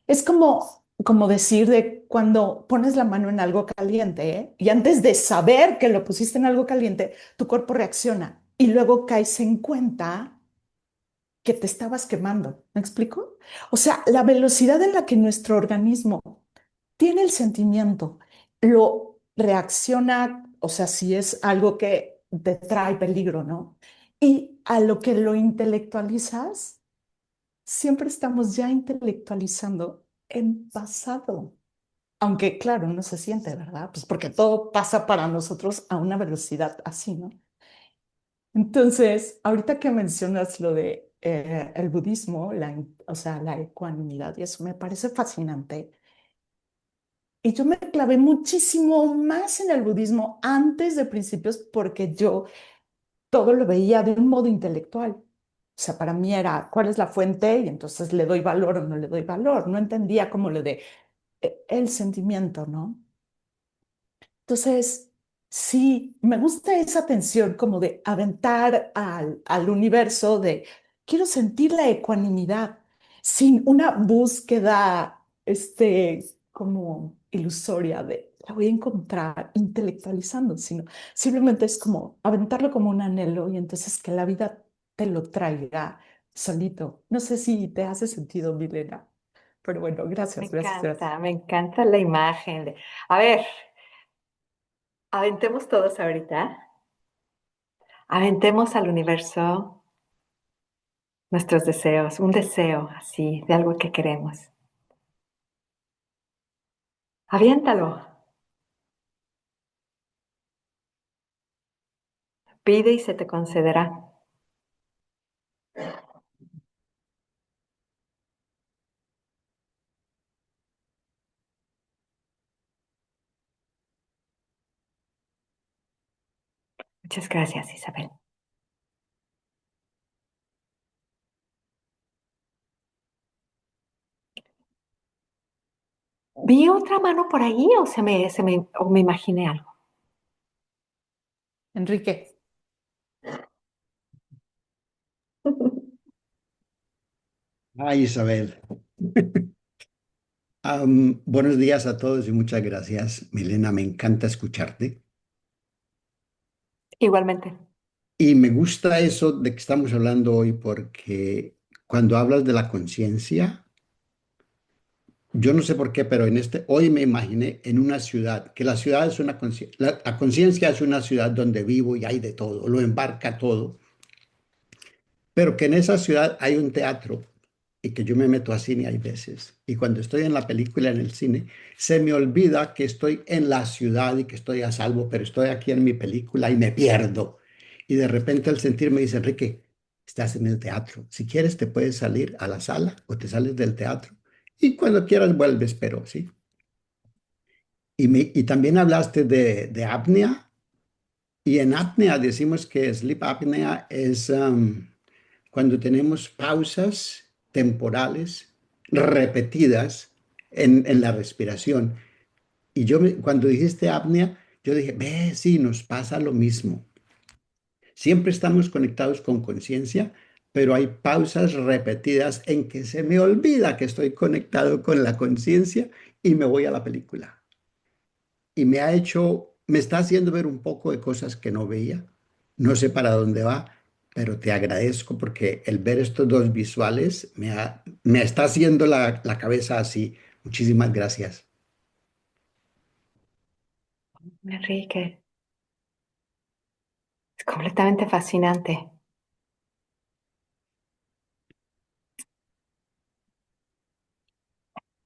Es como decir de cuando pones la mano en algo caliente, ¿eh? Y antes de saber que lo pusiste en algo caliente, tu cuerpo reacciona y luego caes en cuenta que te estabas quemando. ¿Me explico? O sea, la velocidad en la que nuestro organismo tiene el sentimiento, lo reacciona, o sea, si es algo que te trae peligro, ¿no? Y a lo que lo intelectualizas, siempre estamos ya intelectualizando en pasado. Aunque, claro, no se siente, ¿verdad? Pues porque todo pasa para nosotros a una velocidad así, ¿no? Entonces, ahorita que mencionas lo de el budismo, o sea, la ecuanimidad, y eso me parece fascinante. Y yo me clavé muchísimo más en el budismo antes de principios porque yo todo lo veía de un modo intelectual. O sea, para mí era, ¿cuál es la fuente? Y entonces le doy valor o no le doy valor. No entendía cómo le de el sentimiento, ¿no? Entonces, sí, me gusta esa tensión como de aventar al universo de, quiero sentir la ecuanimidad sin una búsqueda, como ilusoria de, la voy a encontrar intelectualizando, sino simplemente es como aventarlo como un anhelo y entonces que la vida te lo traiga solito. No sé si te hace sentido, Milena, pero bueno, gracias, gracias, gracias. Me encanta la imagen. A ver, aventemos todos ahorita. Aventemos al universo nuestros deseos, un deseo así, de algo que queremos. Aviéntalo. Pide y se te concederá. Muchas gracias, Isabel. ¿Vi otra mano por ahí o o me imaginé algo? Enrique. Ay, Isabel. Buenos días a todos y muchas gracias, Milena. Me encanta escucharte. Igualmente. Y me gusta eso de que estamos hablando hoy porque cuando hablas de la conciencia, yo no sé por qué, pero hoy me imaginé en una ciudad, que la ciudad es una conciencia, la conciencia es una ciudad donde vivo y hay de todo, lo embarca todo, pero que en esa ciudad hay un teatro y que yo me meto a cine hay veces. Y cuando estoy en la película, en el cine, se me olvida que estoy en la ciudad y que estoy a salvo, pero estoy aquí en mi película y me pierdo. Y de repente el sentir me dice, Enrique, estás en el teatro. Si quieres, te puedes salir a la sala o te sales del teatro. Y cuando quieras vuelves, pero sí. Y también hablaste de apnea. Y en apnea decimos que sleep apnea es cuando tenemos pausas temporales repetidas en la respiración. Y cuando dijiste apnea, yo dije, ve, sí, nos pasa lo mismo. Siempre estamos conectados con conciencia, pero hay pausas repetidas en que se me olvida que estoy conectado con la conciencia y me voy a la película. Y me está haciendo ver un poco de cosas que no veía. No sé para dónde va, pero te agradezco porque el ver estos dos visuales me está haciendo la cabeza así. Muchísimas gracias. Enrique, es completamente fascinante.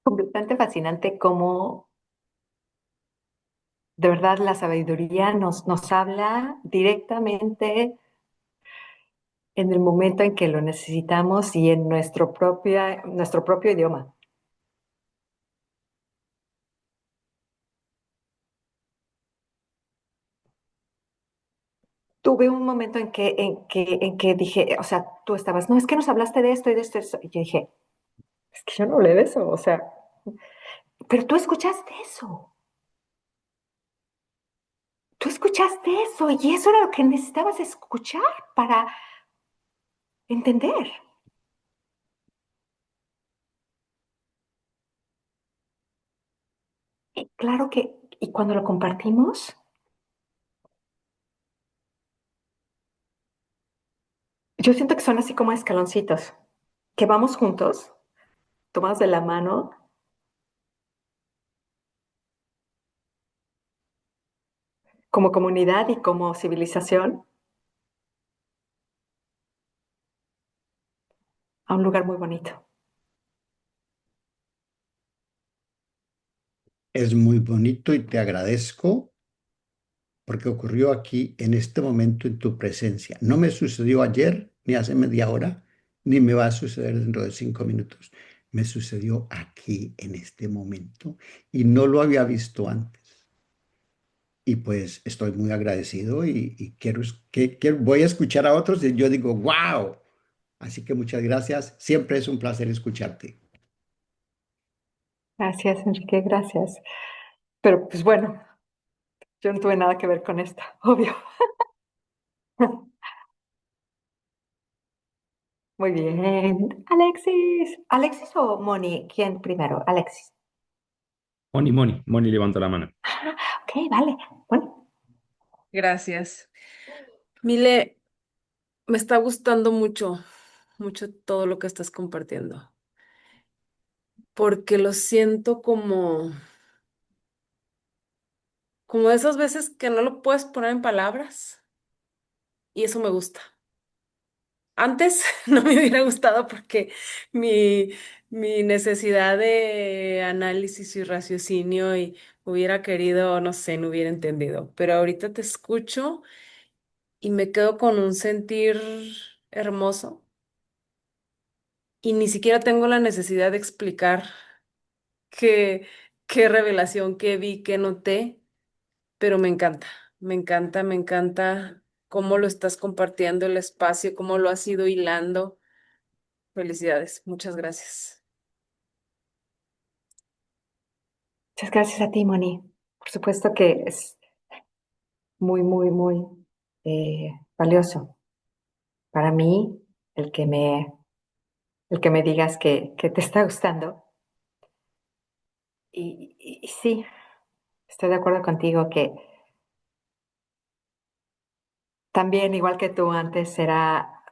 Completamente fascinante cómo de verdad la sabiduría nos habla directamente en el momento en que lo necesitamos y en nuestro propio idioma. Tuve un momento en que dije, o sea, tú estabas, no, es que nos hablaste de esto y de esto, y yo dije, es que yo no hablé de eso, o sea, pero tú escuchaste eso y eso era lo que necesitabas escuchar para entender. Y claro que, y cuando lo compartimos, yo siento que son así como escaloncitos, que vamos juntos, tomados de la mano, como comunidad y como civilización, a un lugar muy bonito. Es muy bonito y te agradezco porque ocurrió aquí en este momento en tu presencia. No me sucedió ayer, ni hace media hora, ni me va a suceder dentro de 5 minutos. Me sucedió aquí en este momento y no lo había visto antes. y pues estoy muy agradecido y voy a escuchar a otros y yo digo, wow. Así que muchas gracias. Siempre es un placer escucharte. Gracias, Enrique, gracias. Pero pues bueno, yo no tuve nada que ver con esto, obvio. Muy bien. Alexis. ¿Alexis o Moni? ¿Quién primero? Alexis. Moni levantó la mano. Ah, ok, vale. Bueno, Gracias. Mile, me está gustando mucho, mucho todo lo que estás compartiendo, porque lo siento como de esas veces que no lo puedes poner en palabras y eso me gusta. Antes no me hubiera gustado porque mi, mi necesidad de análisis y raciocinio y hubiera querido, no sé, no hubiera entendido, pero ahorita te escucho y me quedo con un sentir hermoso y ni siquiera tengo la necesidad de explicar qué, qué revelación, qué vi, qué noté, pero me encanta, me encanta, me encanta cómo lo estás compartiendo el espacio, cómo lo has ido hilando. Felicidades, muchas gracias. muchas gracias a ti, Moni. Por supuesto que es muy, muy, muy valioso para mí el que el que me digas que te está gustando. Y sí, estoy de acuerdo contigo que también, igual que tú antes, era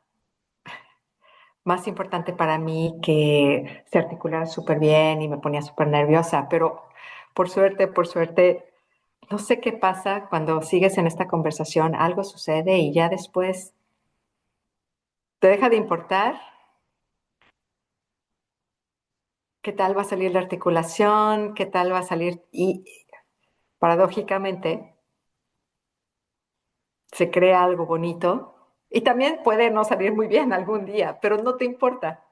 más importante para mí que se articulara súper bien y me ponía súper nerviosa, pero por suerte, no sé qué pasa cuando sigues en esta conversación, algo sucede y ya después te deja de importar qué tal va a salir la articulación, qué tal va a salir y paradójicamente se crea algo bonito y también puede no salir muy bien algún día, pero no te importa.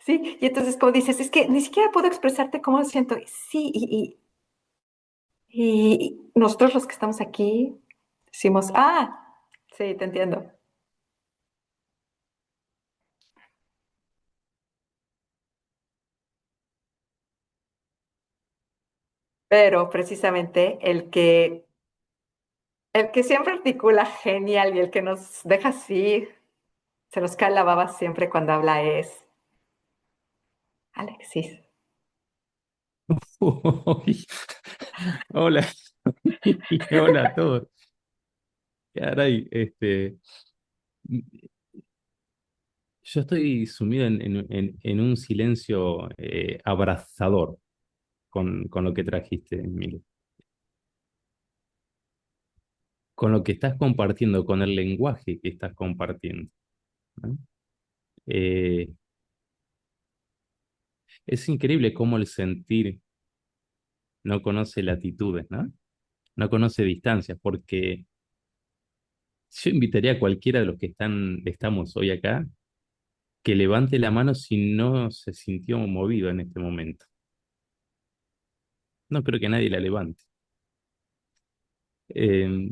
Sí, y entonces como dices, es que ni siquiera puedo expresarte cómo siento. Sí, y nosotros los que estamos aquí decimos, ah, sí, te entiendo. Pero precisamente el que siempre articula genial y el que nos deja así, se nos cae la baba siempre cuando habla es Alexis. Uy, hola, hola a todos. Caray, yo estoy sumido en un silencio abrazador con lo que trajiste, Emilio. Con lo que estás compartiendo, con el lenguaje que estás compartiendo, ¿no? Eh, es increíble cómo el sentir no conoce latitudes, ¿no? No conoce distancias, porque yo invitaría a cualquiera de los que estamos hoy acá que levante la mano si no se sintió movido en este momento. No creo que nadie la levante. Eh,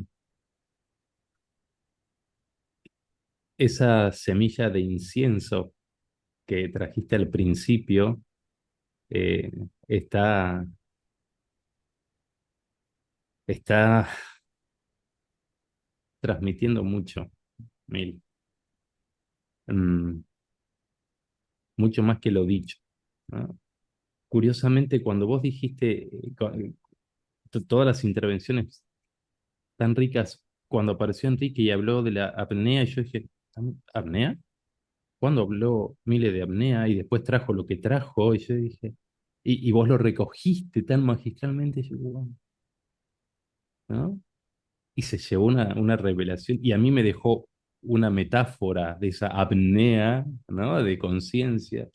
esa semilla de incienso que trajiste al principio eh, está, está transmitiendo mucho, Mil. Mm, mucho más que lo dicho, ¿no? Curiosamente, cuando vos dijiste todas las intervenciones tan ricas, cuando apareció Enrique y habló de la apnea, yo dije, ¿apnea? ¿Cuándo habló Mile de apnea y después trajo lo que trajo? Y yo dije, y vos lo recogiste tan magistralmente, y yo, "Wow", ¿no? Y se llevó una revelación y a mí me dejó una metáfora de esa apnea, ¿no? De conciencia.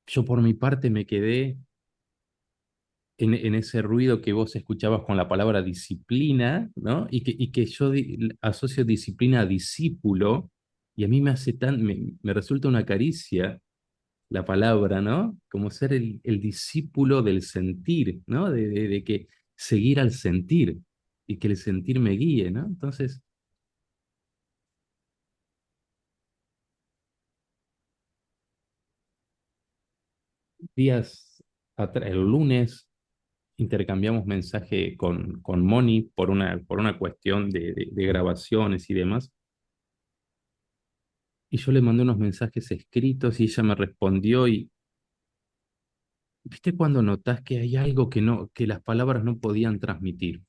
Yo por mi parte me quedé en ese ruido que vos escuchabas con la palabra disciplina, ¿no? Y que yo asocio disciplina a discípulo, y a mí me hace me resulta una caricia la palabra, ¿no? Como ser el discípulo del sentir, ¿no? De que seguir al sentir y que el sentir me guíe, ¿no? Entonces, el lunes intercambiamos mensaje con Moni por una cuestión de grabaciones y demás. Y yo le mandé unos mensajes escritos y ella me respondió y ¿viste cuando notás que hay algo que no, que las palabras no podían transmitir?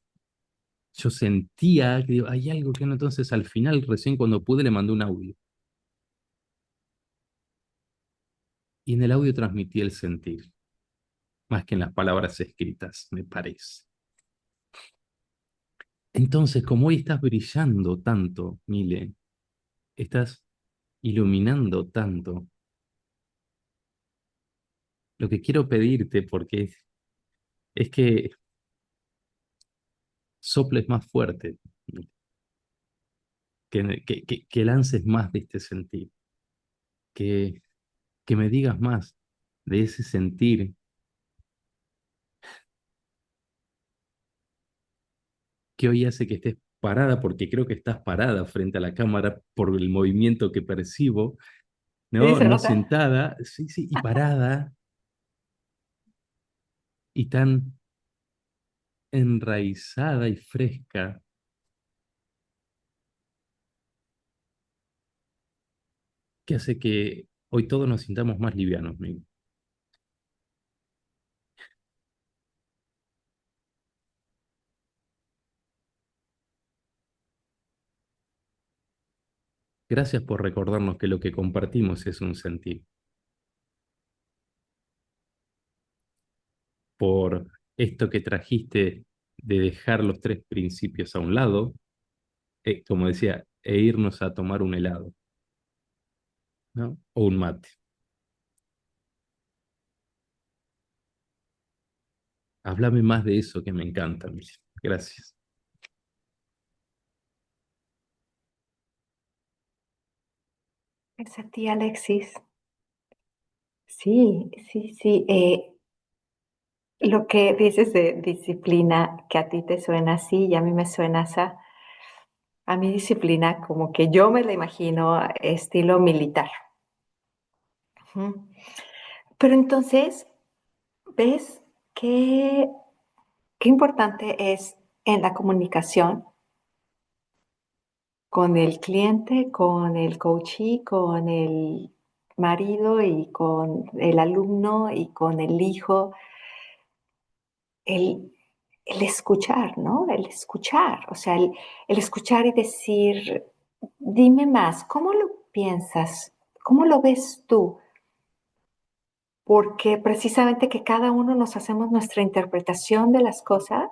Yo sentía que digo, hay algo que no, entonces al final, recién cuando pude, le mandé un audio. Y en el audio transmití el sentir, más que en las palabras escritas, me parece. Entonces, como hoy estás brillando tanto, Mile, estás iluminando tanto, lo que quiero pedirte, porque es que soples más fuerte, que lances más de este sentir, que, que me digas más de ese sentir que hoy hace que estés parada, porque creo que estás parada frente a la cámara por el movimiento que percibo, Sí, ¿no? se No nota. sentada, sí, sí, y parada, y tan enraizada y fresca, que hace que hoy todos nos sintamos más livianos, Miguel. Gracias por recordarnos que lo que compartimos es un sentir, por esto que trajiste de dejar los tres principios a un lado, como decía, e irnos a tomar un helado, ¿no? O un mate. Háblame más de eso que me encanta, Miguel. Gracias. Es a ti, Alexis. Sí, sí, sí. Lo que dices de disciplina, que a ti te suena así y a mí me suena así. A mí disciplina, como que yo me la imagino estilo militar. Ujú. Pero entonces, ¿ves qué, qué importante es en la comunicación con el cliente, con el coachee, con el marido y con el alumno y con el hijo, el, el escuchar, ¿no? El escuchar, o sea, el escuchar y decir, dime más, ¿cómo lo piensas? ¿Cómo lo ves tú? Porque precisamente que cada uno nos hacemos nuestra interpretación de las cosas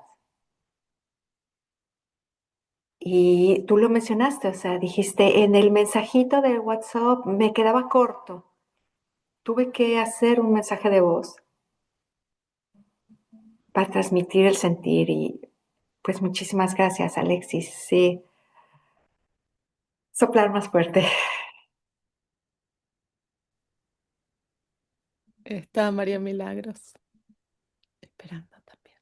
y tú lo mencionaste, o sea, dijiste, en el mensajito de WhatsApp me quedaba corto, tuve que hacer un mensaje de voz para transmitir el sentir y pues muchísimas gracias, Alexis. Sí, soplar más fuerte. Está María Milagros esperando también.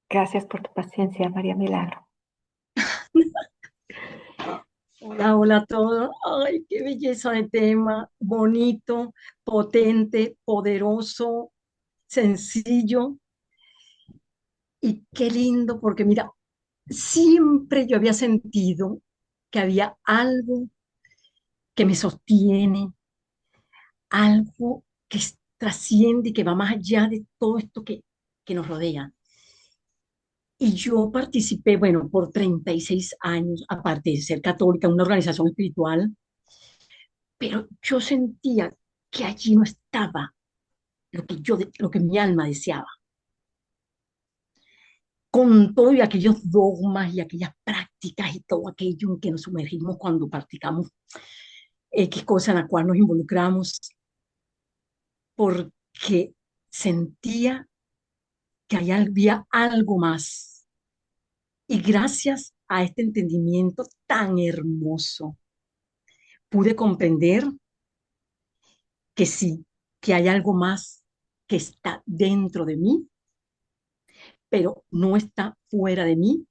Gracias por tu paciencia, María Milagro. Hola, hola a todos. Ay, qué belleza de tema, bonito, potente, poderoso, sencillo y qué lindo, porque mira, siempre yo había sentido que había algo que me sostiene, algo que trasciende y que va más allá de todo esto que nos rodea. Y yo participé, bueno, por 36 años, aparte de ser católica, en una organización espiritual, pero yo sentía que allí no estaba lo que mi alma deseaba. Con todo y aquellos dogmas y aquellas prácticas y todo aquello en que nos sumergimos cuando practicamos X cosa en la cual nos involucramos, porque sentía que había algo más. Y gracias a este entendimiento tan hermoso, pude comprender que sí, que hay algo más que está dentro de mí, pero no está fuera de mí.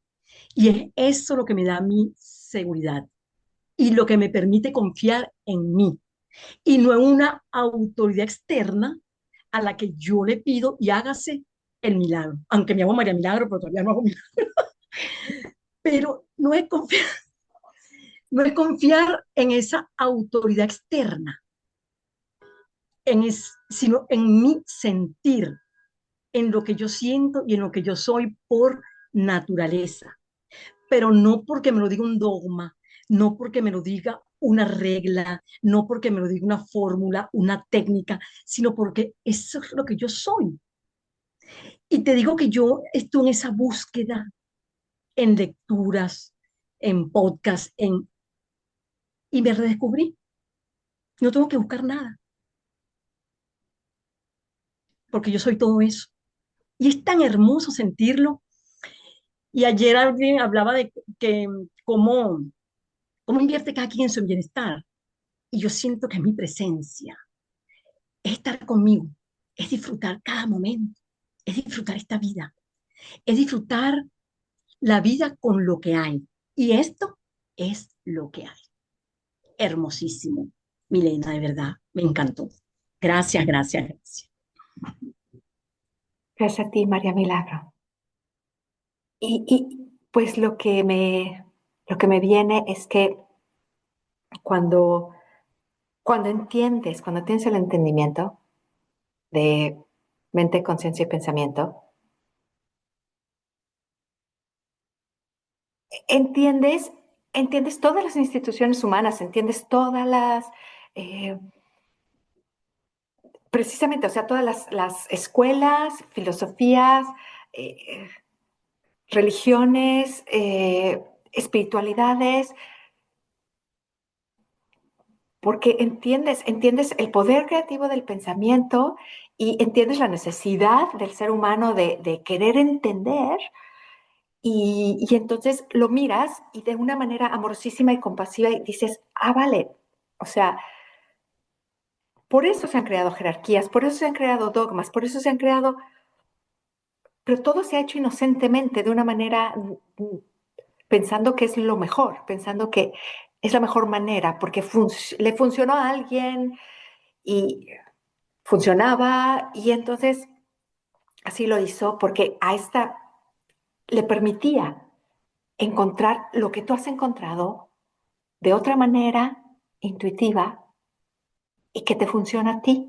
Y es eso lo que me da mi seguridad y lo que me permite confiar en mí y no en una autoridad externa a la que yo le pido y hágase el milagro. Aunque me llamo María Milagro, pero todavía no hago milagro. Pero no es confiar en esa autoridad externa, sino en mi sentir, en lo que yo siento y en lo que yo soy por naturaleza. Pero no porque me lo diga un dogma, no porque me lo diga una regla, no porque me lo diga una fórmula, una técnica, sino porque eso es lo que yo soy. Y te digo que yo estoy en esa búsqueda en lecturas, en podcasts, y me redescubrí. No tengo que buscar nada, porque yo soy todo eso. Y es tan hermoso sentirlo. Y ayer alguien hablaba de que cómo invierte cada quien en su bienestar. Y yo siento que es mi presencia, es estar conmigo, es disfrutar cada momento, es disfrutar esta vida, es disfrutar la vida con lo que hay. Y esto es lo que hay. Hermosísimo, Milena, de verdad, me encantó. Gracias, gracias, gracias. Gracias a ti, María Milagro. Pues lo que me viene es que cuando, cuando tienes el entendimiento de mente, conciencia y pensamiento, entiendes, entiendes todas las instituciones humanas, entiendes todas eh, precisamente, o sea, todas las escuelas, filosofías, eh, religiones, espiritualidades, porque entiendes el poder creativo del pensamiento y entiendes la necesidad del ser humano de querer entender y entonces lo miras y de una manera amorosísima y compasiva y dices, ah, vale, o sea, por eso se han creado jerarquías, por eso se han creado dogmas, por eso se han creado, pero todo se ha hecho inocentemente, de una manera pensando que es lo mejor, pensando que es la mejor manera, porque le funcionó a alguien y funcionaba, y entonces así lo hizo porque a esta le permitía encontrar lo que tú has encontrado de otra manera intuitiva y que te funciona a ti,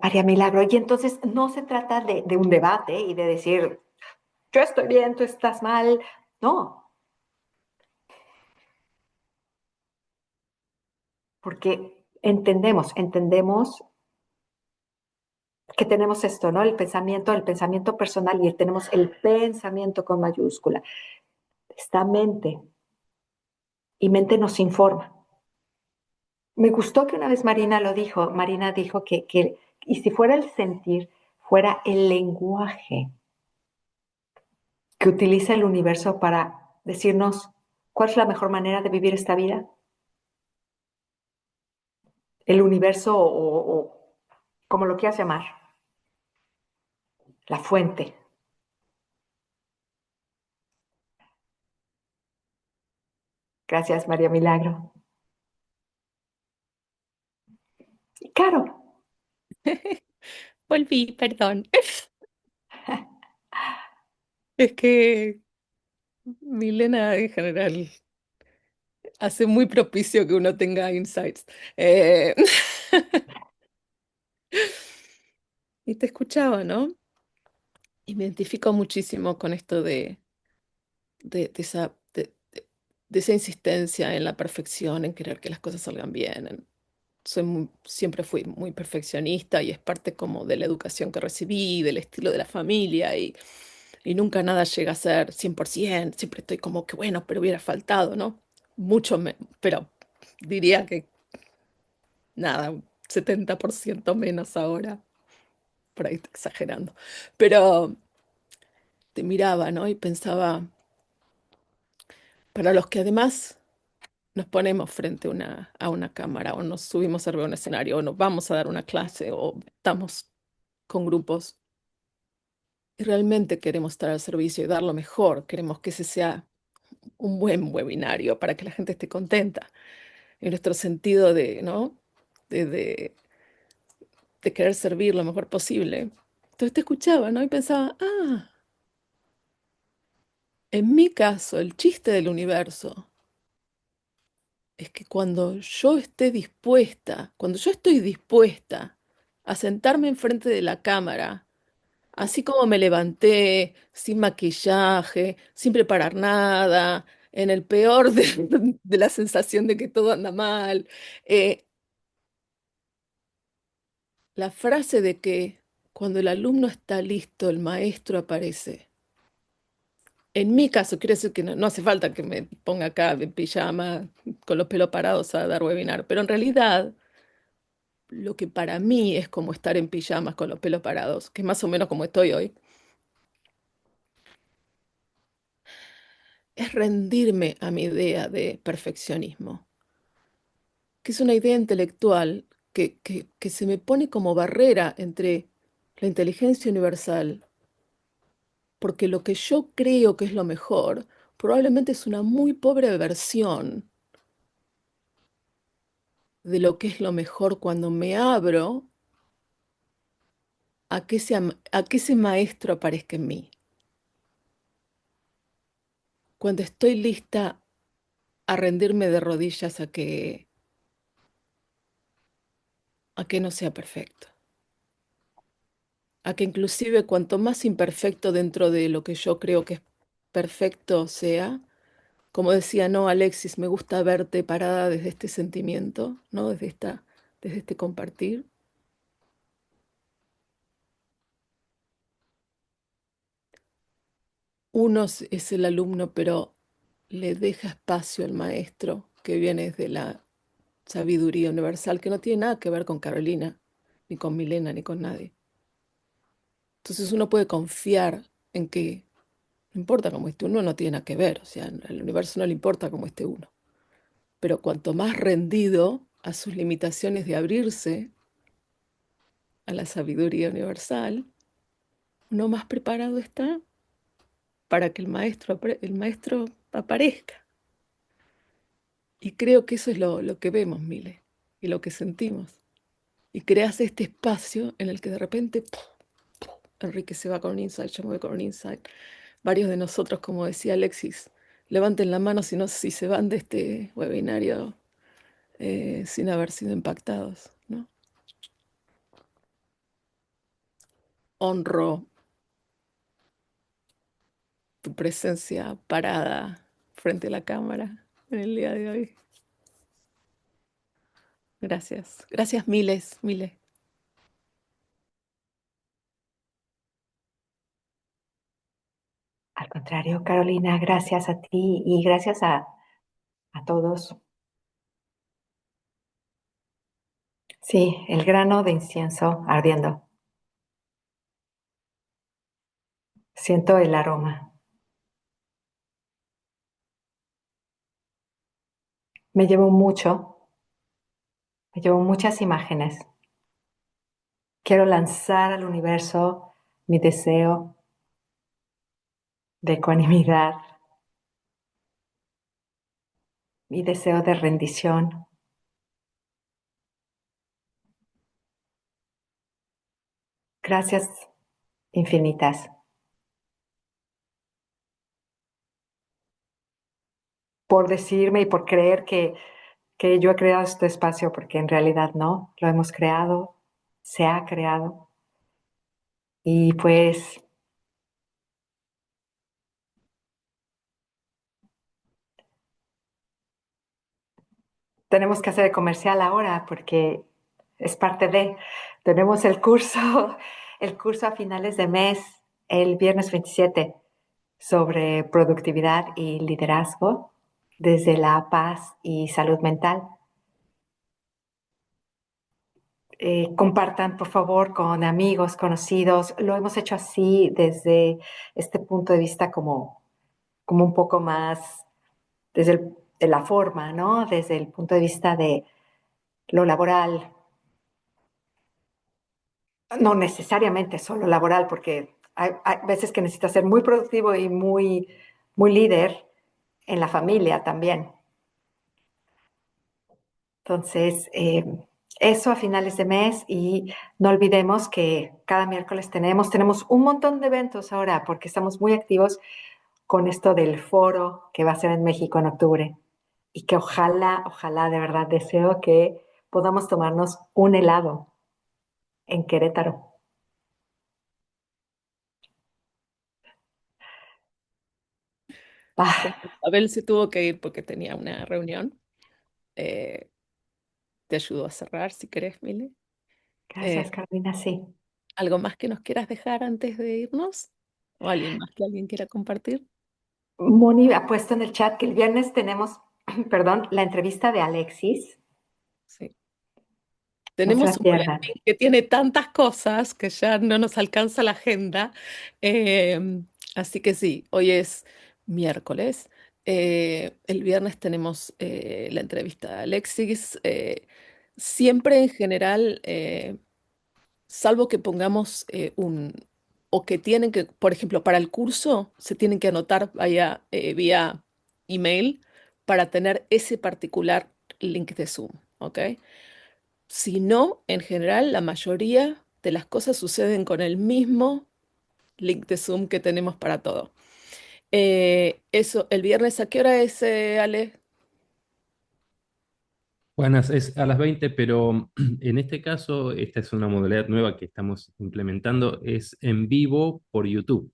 María Milagro. Y entonces no se trata de un debate y de decir, yo estoy bien, tú estás mal. No, porque entendemos que tenemos esto, ¿no? El pensamiento personal y tenemos el pensamiento con mayúscula. Está mente y mente nos informa. Me gustó que una vez Marina lo dijo, Marina dijo y si fuera el sentir, fuera el lenguaje que utiliza el universo para decirnos cuál es la mejor manera de vivir esta vida. El universo o como lo quieras llamar, la fuente. Gracias, María Milagro. Y Caro, Volví, perdón. Es que Milena en general hace muy propicio que uno tenga insights. Eh, y te escuchaba, ¿no? Y me identifico muchísimo con esto de esa insistencia en la perfección, en querer que las cosas salgan bien. Siempre fui muy perfeccionista y es parte como de la educación que recibí, del estilo de la familia y nunca nada llega a ser 100%. Siempre estoy como que bueno, pero hubiera faltado, ¿no? Pero diría que nada, un 70% menos ahora, por ahí estoy exagerando. Pero te miraba, ¿no? Y pensaba, para los que además nos ponemos frente a una cámara o nos subimos arriba de un escenario o nos vamos a dar una clase o estamos con grupos y realmente queremos estar al servicio y dar lo mejor, queremos que ese sea un buen webinario para que la gente esté contenta. En nuestro sentido de, ¿no? de, de- de querer servir lo mejor posible. Entonces te escuchaba, ¿no? Y pensaba, en mi caso, el chiste del universo es que cuando yo esté dispuesta, cuando yo estoy dispuesta a sentarme enfrente de la cámara, así como me levanté, sin maquillaje, sin preparar nada, en el peor de la sensación de que todo anda mal, eh, la frase de que cuando el alumno está listo, el maestro aparece. En mi caso, quiere decir que no hace falta que me ponga acá en pijama con los pelos parados a dar webinar, pero en realidad lo que para mí es como estar en pijamas con los pelos parados, que es más o menos como estoy hoy, es rendirme a mi idea de perfeccionismo, que es una idea intelectual que se me pone como barrera entre la inteligencia universal, porque lo que yo creo que es lo mejor probablemente es una muy pobre versión de lo que es lo mejor cuando me abro a que ese maestro aparezca en mí, cuando estoy lista a rendirme de rodillas a que no sea perfecto, a que inclusive cuanto más imperfecto dentro de lo que yo creo que es perfecto sea, como decía, no, Alexis, me gusta verte parada desde este sentimiento, ¿no? Desde este compartir. Uno es el alumno, pero le deja espacio al maestro que viene desde la sabiduría universal, que no tiene nada que ver con Carolina, ni con Milena, ni con nadie. Entonces uno puede confiar en que no importa cómo esté uno, no tiene nada que ver, o sea, al universo no le importa cómo esté uno. Pero cuanto más rendido a sus limitaciones de abrirse a la sabiduría universal, uno más preparado está para que el maestro aparezca. Y creo que eso es lo que vemos, Mile, y lo que sentimos. Y creas este espacio en el que de repente ¡puf! Enrique se va con un insight, yo me voy con un insight. Varios de nosotros, como decía Alexis, levanten la mano si se van de este webinario sin haber sido impactados, ¿no? Honro tu presencia parada frente a la cámara en el día de hoy. Gracias. Gracias miles, miles. Al contrario, Carolina, gracias a ti y gracias a todos. Sí, el grano de incienso ardiendo. Siento el aroma. Me llevo muchas imágenes. Quiero lanzar al universo mi deseo de ecuanimidad, mi deseo de rendición. Gracias infinitas por decirme y por creer que yo he creado este espacio, porque en realidad no, lo hemos creado, se ha creado. Y pues tenemos que hacer el comercial ahora porque es parte de, tenemos el curso a finales de mes, el viernes 27, sobre productividad y liderazgo desde la paz y salud mental. Compartan, por favor, con amigos, conocidos. Lo hemos hecho así desde este punto de vista como un poco más, desde el la forma, ¿no? Desde el punto de vista de lo laboral, no necesariamente solo laboral, porque hay veces que necesitas ser muy productivo y muy líder en la familia también. Entonces, eso a finales de mes y no olvidemos que cada miércoles tenemos un montón de eventos ahora porque estamos muy activos con esto del foro que va a ser en México en octubre y que ojalá de verdad deseo que podamos tomarnos un helado en Querétaro. Bueno, Ah, Abel se tuvo que ir porque tenía una reunión. Eh, Te ayudo a cerrar si querés, Mile. gracias, Eh, Carolina, sí. ¿Algo más que nos quieras dejar antes de irnos? ¿O alguien más que alguien quiera compartir? Moni ha puesto en el chat que el viernes tenemos, perdón, la entrevista de Alexis. Sí. No se la Tenemos un pierdan. boletín que tiene tantas cosas que ya no nos alcanza la agenda. Así que sí, hoy es miércoles. El viernes tenemos la entrevista de Alexis. Siempre en general, salvo que pongamos o que tienen que, por ejemplo, para el curso, se tienen que anotar vía email para tener ese particular link de Zoom, ¿ok? Si no, en general, la mayoría de las cosas suceden con el mismo link de Zoom que tenemos para todo. Eso, el viernes, ¿a qué hora es, Ale? Buenas, es a las 20, pero en este caso, esta es una modalidad nueva que estamos implementando, es en vivo por YouTube.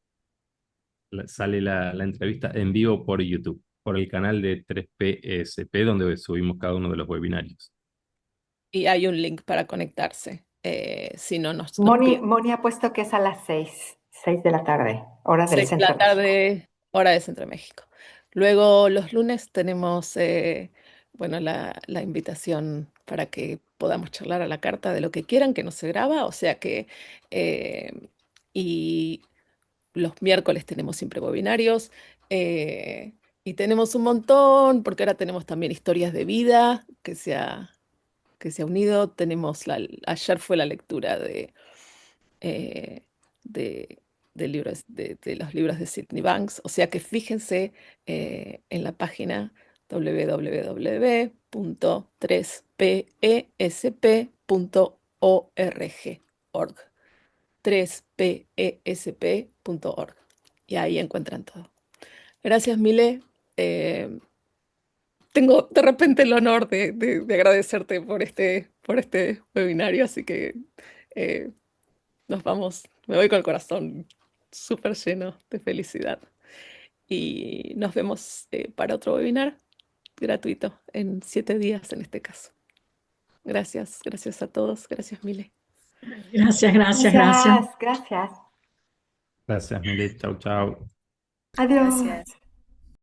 Sale la entrevista en vivo por YouTube, por el canal de 3PSP, donde subimos cada uno de los webinarios. Y hay un link para conectarse. Si no, nos pide Moni ha puesto que es a las 6 de la tarde, hora del 6 de centro la de México. tarde, hora de Centro de México. Luego, los lunes tenemos, bueno, la invitación para que podamos charlar a la carta de lo que quieran, que no se graba, o sea que, eh, y los miércoles tenemos siempre webinarios, eh, y tenemos un montón, porque ahora tenemos también historias de vida que se ha unido. Ayer fue la lectura eh, de, de los libros de Sydney Banks. O sea que fíjense en la página www.3pesp.org. 3pesp.org. Y ahí encuentran todo. Gracias, Mile. Eh, Tengo de repente el honor de agradecerte por este webinario, así que eh, nos vamos, me voy con el corazón súper lleno de felicidad. Y nos vemos para otro webinar gratuito en 7 días en este caso. Gracias a todos. Gracias, Mile. Gracias, gracias, gracias. Gracias. Gracias, Mile. Chau, chau. Adiós. Gracias.